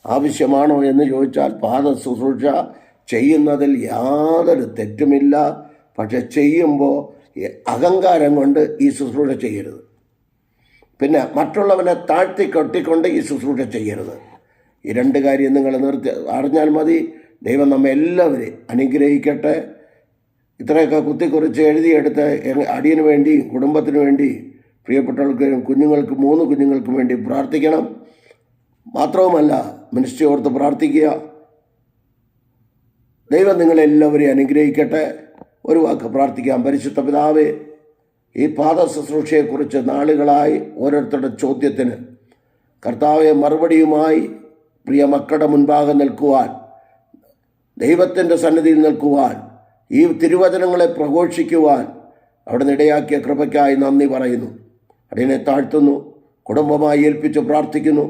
ആവശ്യമാണോ എന്ന് ചോദിച്ചാൽ പാദ ശുശ്രൂഷ ചെയ്യുന്നതിൽ യാതൊരു തെറ്റുമില്ല. പക്ഷെ ചെയ്യുമ്പോൾ അഹങ്കാരം കൊണ്ട് ഈ ശുശ്രൂഷ ചെയ്യരുത്. പിന്നെ മറ്റുള്ളവനെ താഴ്ത്തിക്കൊട്ടിക്കൊണ്ട് ഈ ശുശ്രൂഷ ചെയ്യരുത്. ഈ 2 കാര്യം നിങ്ങൾ അറിഞ്ഞാൽ മതി. ദൈവം നമ്മെ എല്ലാവരെയും അനുഗ്രഹിക്കട്ടെ. ഇത്രയൊക്കെ കുത്തിക്കുറിച്ച് എഴുതിയെടുത്ത് അടിയന് വേണ്ടി, കുടുംബത്തിന് വേണ്ടി, പ്രിയപ്പെട്ടവർക്ക്, കുഞ്ഞുങ്ങൾക്ക് 3 കുഞ്ഞുങ്ങൾക്കും വേണ്ടി പ്രാർത്ഥിക്കണം. മാത്രവുമല്ല മിനിസ്ട്രി ഓർത്ത് പ്രാർത്ഥിക്കുക. ദൈവം നിങ്ങളെല്ലാവരെയും അനുഗ്രഹിക്കട്ടെ. ഒരു വാക്ക് പ്രാർത്ഥിക്കാം. പരിശുദ്ധ പിതാവേ, ഈ പാദ ശുശ്രൂഷയെക്കുറിച്ച് നാളുകളായി ഓരോരുത്തരുടെ ചോദ്യത്തിന് കർത്താവെ മറുപടിയുമായി പ്രിയ മക്കളുടെ മുൻപാകെ നിൽക്കുവാൻ, ദൈവത്തിൻ്റെ സന്നിധിയിൽ നിൽക്കുവാൻ, ഈ തിരുവചനങ്ങളെ പ്രഘോഷിക്കുവാൻ അവിടെ ഇടയാക്കിയ കൃപയ്ക്കായി നന്ദി പറയുന്നു. അടിയനെ താഴ്ത്തുന്നു, കുടുംബമായി ഏൽപ്പിച്ച് പ്രാർത്ഥിക്കുന്നു.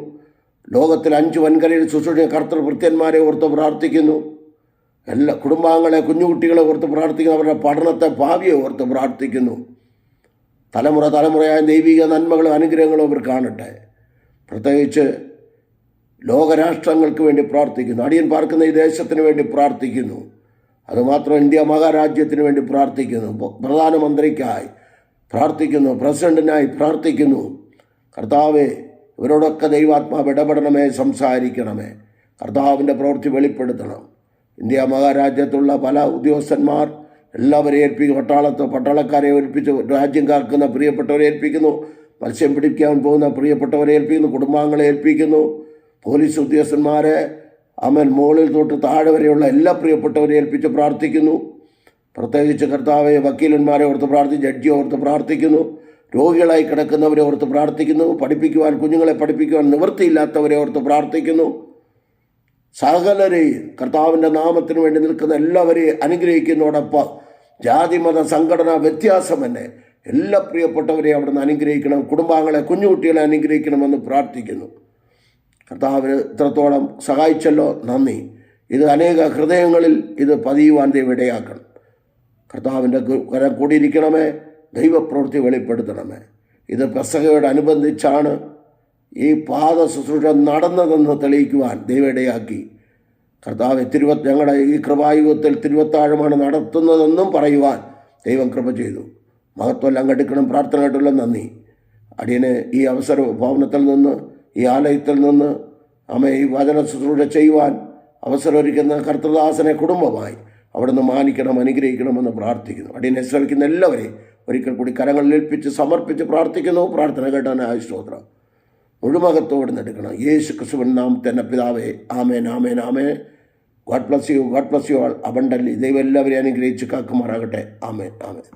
ലോകത്തിൽ 5 വൻകരയിൽ ശുശ്രൂഷ കർത്തൃഭൃത്യന്മാരെ ഓർത്ത് പ്രാർത്ഥിക്കുന്നു. എല്ലാ കുടുംബാംഗങ്ങളെ, കുഞ്ഞുകുട്ടികളെ ഓർത്ത് പ്രാർത്ഥിക്കുന്നു. അവരുടെ പഠനത്തെ, ഭാവിയെ ഓർത്ത് പ്രാർത്ഥിക്കുന്നു. തലമുറയായ ദൈവിക നന്മകളും അനുഗ്രഹങ്ങളും അവർ കാണട്ടെ. പ്രത്യേകിച്ച് ലോകരാഷ്ട്രങ്ങൾക്ക് വേണ്ടി പ്രാർത്ഥിക്കുന്നു. അടിയൻ പാർക്കുന്ന ഈ ദേശത്തിന് വേണ്ടി പ്രാർത്ഥിക്കുന്നു. അതുമാത്രം ഇന്ത്യ മഹാരാജ്യത്തിന് വേണ്ടി പ്രാർത്ഥിക്കുന്നു. പ്രധാനമന്ത്രിക്കായി പ്രാർത്ഥിക്കുന്നു. പ്രസിഡന്റിനായി പ്രാർത്ഥിക്കുന്നു. കർത്താവെ, ഇവരോടൊക്കെ ദൈവാത്മാവ് ഇടപെടണമേ, സംസാരിക്കണമേ. കർത്താവിൻ്റെ പ്രവൃത്തി വെളിപ്പെടുത്തണം. ഇന്ത്യ മഹാരാജ്യത്തുള്ള പല ഉദ്യോഗസ്ഥന്മാർ എല്ലാവരെയും ഏൽപ്പിക്കും. പട്ടാളക്കാരെ ഏൽപ്പിച്ച് രാജ്യം കാക്കുന്ന പ്രിയപ്പെട്ടവരെ ഏൽപ്പിക്കുന്നു. മത്സ്യം പിടിക്കാൻ പോകുന്ന പ്രിയപ്പെട്ടവരെ ഏൽപ്പിക്കുന്നു, കുടുംബാംഗങ്ങളെ ഏൽപ്പിക്കുന്നു, പോലീസ് ഉദ്യോഗസ്ഥന്മാരെ മുകളിൽ തൊട്ട് താഴെ വരെയുള്ള എല്ലാ പ്രിയപ്പെട്ടവരെ ഏൽപ്പിച്ച് പ്രാർത്ഥിക്കുന്നു. പ്രത്യേകിച്ച് കർത്താവെ വക്കീലന്മാരെ ഓർത്ത് പ്രാർത്ഥിക്കുന്നു, ജഡ്ജിയെ ഓർത്ത് പ്രാർത്ഥിക്കുന്നു, രോഗികളായി കിടക്കുന്നവരെ ഓർത്ത് പ്രാർത്ഥിക്കുന്നു, കുഞ്ഞുങ്ങളെ പഠിപ്പിക്കുവാൻ നിവൃത്തിയില്ലാത്തവരെ ഓർത്ത് പ്രാർത്ഥിക്കുന്നു. സകലരെയും കർത്താവിൻ്റെ നാമത്തിന് വേണ്ടി നിൽക്കുന്ന എല്ലാവരെയും അനുഗ്രഹിക്കുന്നതോടൊപ്പം ജാതി മത സംഘടന വ്യത്യാസം തന്നെ എല്ലാ പ്രിയപ്പെട്ടവരെയും അവിടുന്ന് അനുഗ്രഹിക്കണം. കുടുംബാംഗങ്ങളെ കുഞ്ഞുകുട്ടികളെ അനുഗ്രഹിക്കണമെന്ന് പ്രാർത്ഥിക്കുന്നു. കർത്താവിന് ഇത്രത്തോളം സഹായിച്ചല്ലോ, നന്ദി. ഇത് അനേക ഹൃദയങ്ങളിൽ ഇത് പതിയുവാൻ ദൈവം ഇടയാക്കണം. കർത്താവിൻ്റെ കരം കൂടിയിരിക്കണമേ, ദൈവപ്രവൃത്തി വെളിപ്പെടുത്തണമേ. ഇത് പെസഹയോടനുബന്ധിച്ചാണ് ഈ പാദ ശുശ്രൂഷ നടന്നതെന്ന് തെളിയിക്കുവാൻ ദൈവം ഇടയാക്കി. കർത്താവ് ഞങ്ങളുടെ ഈ കൃപായുഗത്തിൽ തിരുവത്താഴമാണ് നടത്തുന്നതെന്നും പറയുവാൻ ദൈവം കൃപ ചെയ്തു. മഹത്വമെല്ലാം കെടുക്കണം. പ്രാർത്ഥന കേട്ടുള്ള നന്ദി. അടിയനെ ഈ ഭവനത്തിൽ നിന്ന്, ഈ ആലയത്തിൽ നിന്ന് ഈ വചന ശുശ്രൂഷ ചെയ്യുവാൻ അവസരമൊരുക്കുന്ന കർത്തൃദാസനെ കുടുംബമായി അവിടുന്ന് മാനിക്കണം, അനുഗ്രഹിക്കണമെന്ന് പ്രാർത്ഥിക്കുന്നു. അടിയനെ ശ്രമിക്കുന്ന എല്ലാവരെയും ഒരിക്കൽ കൂടി കരങ്ങളിൽ ഏൽപ്പിച്ച് സമർപ്പിച്ച് പ്രാർത്ഥിക്കുന്നു. പ്രാർത്ഥന കേട്ടാനായ സ്തോത്രം. മുഴുമകത്തോടെ എടുക്കണം. യേശു ക്രിസ്തുവിൻ നാമത്തിൽ തന്നെ പിതാവേ, amen, amen, amen. God bless you, God bless you all abundantly. ദൈവം എല്ലാവരെയും അനുഗ്രഹിച്ച് കാക്കുമാറാകട്ടെ. ആമേൻ, ആമേൻ.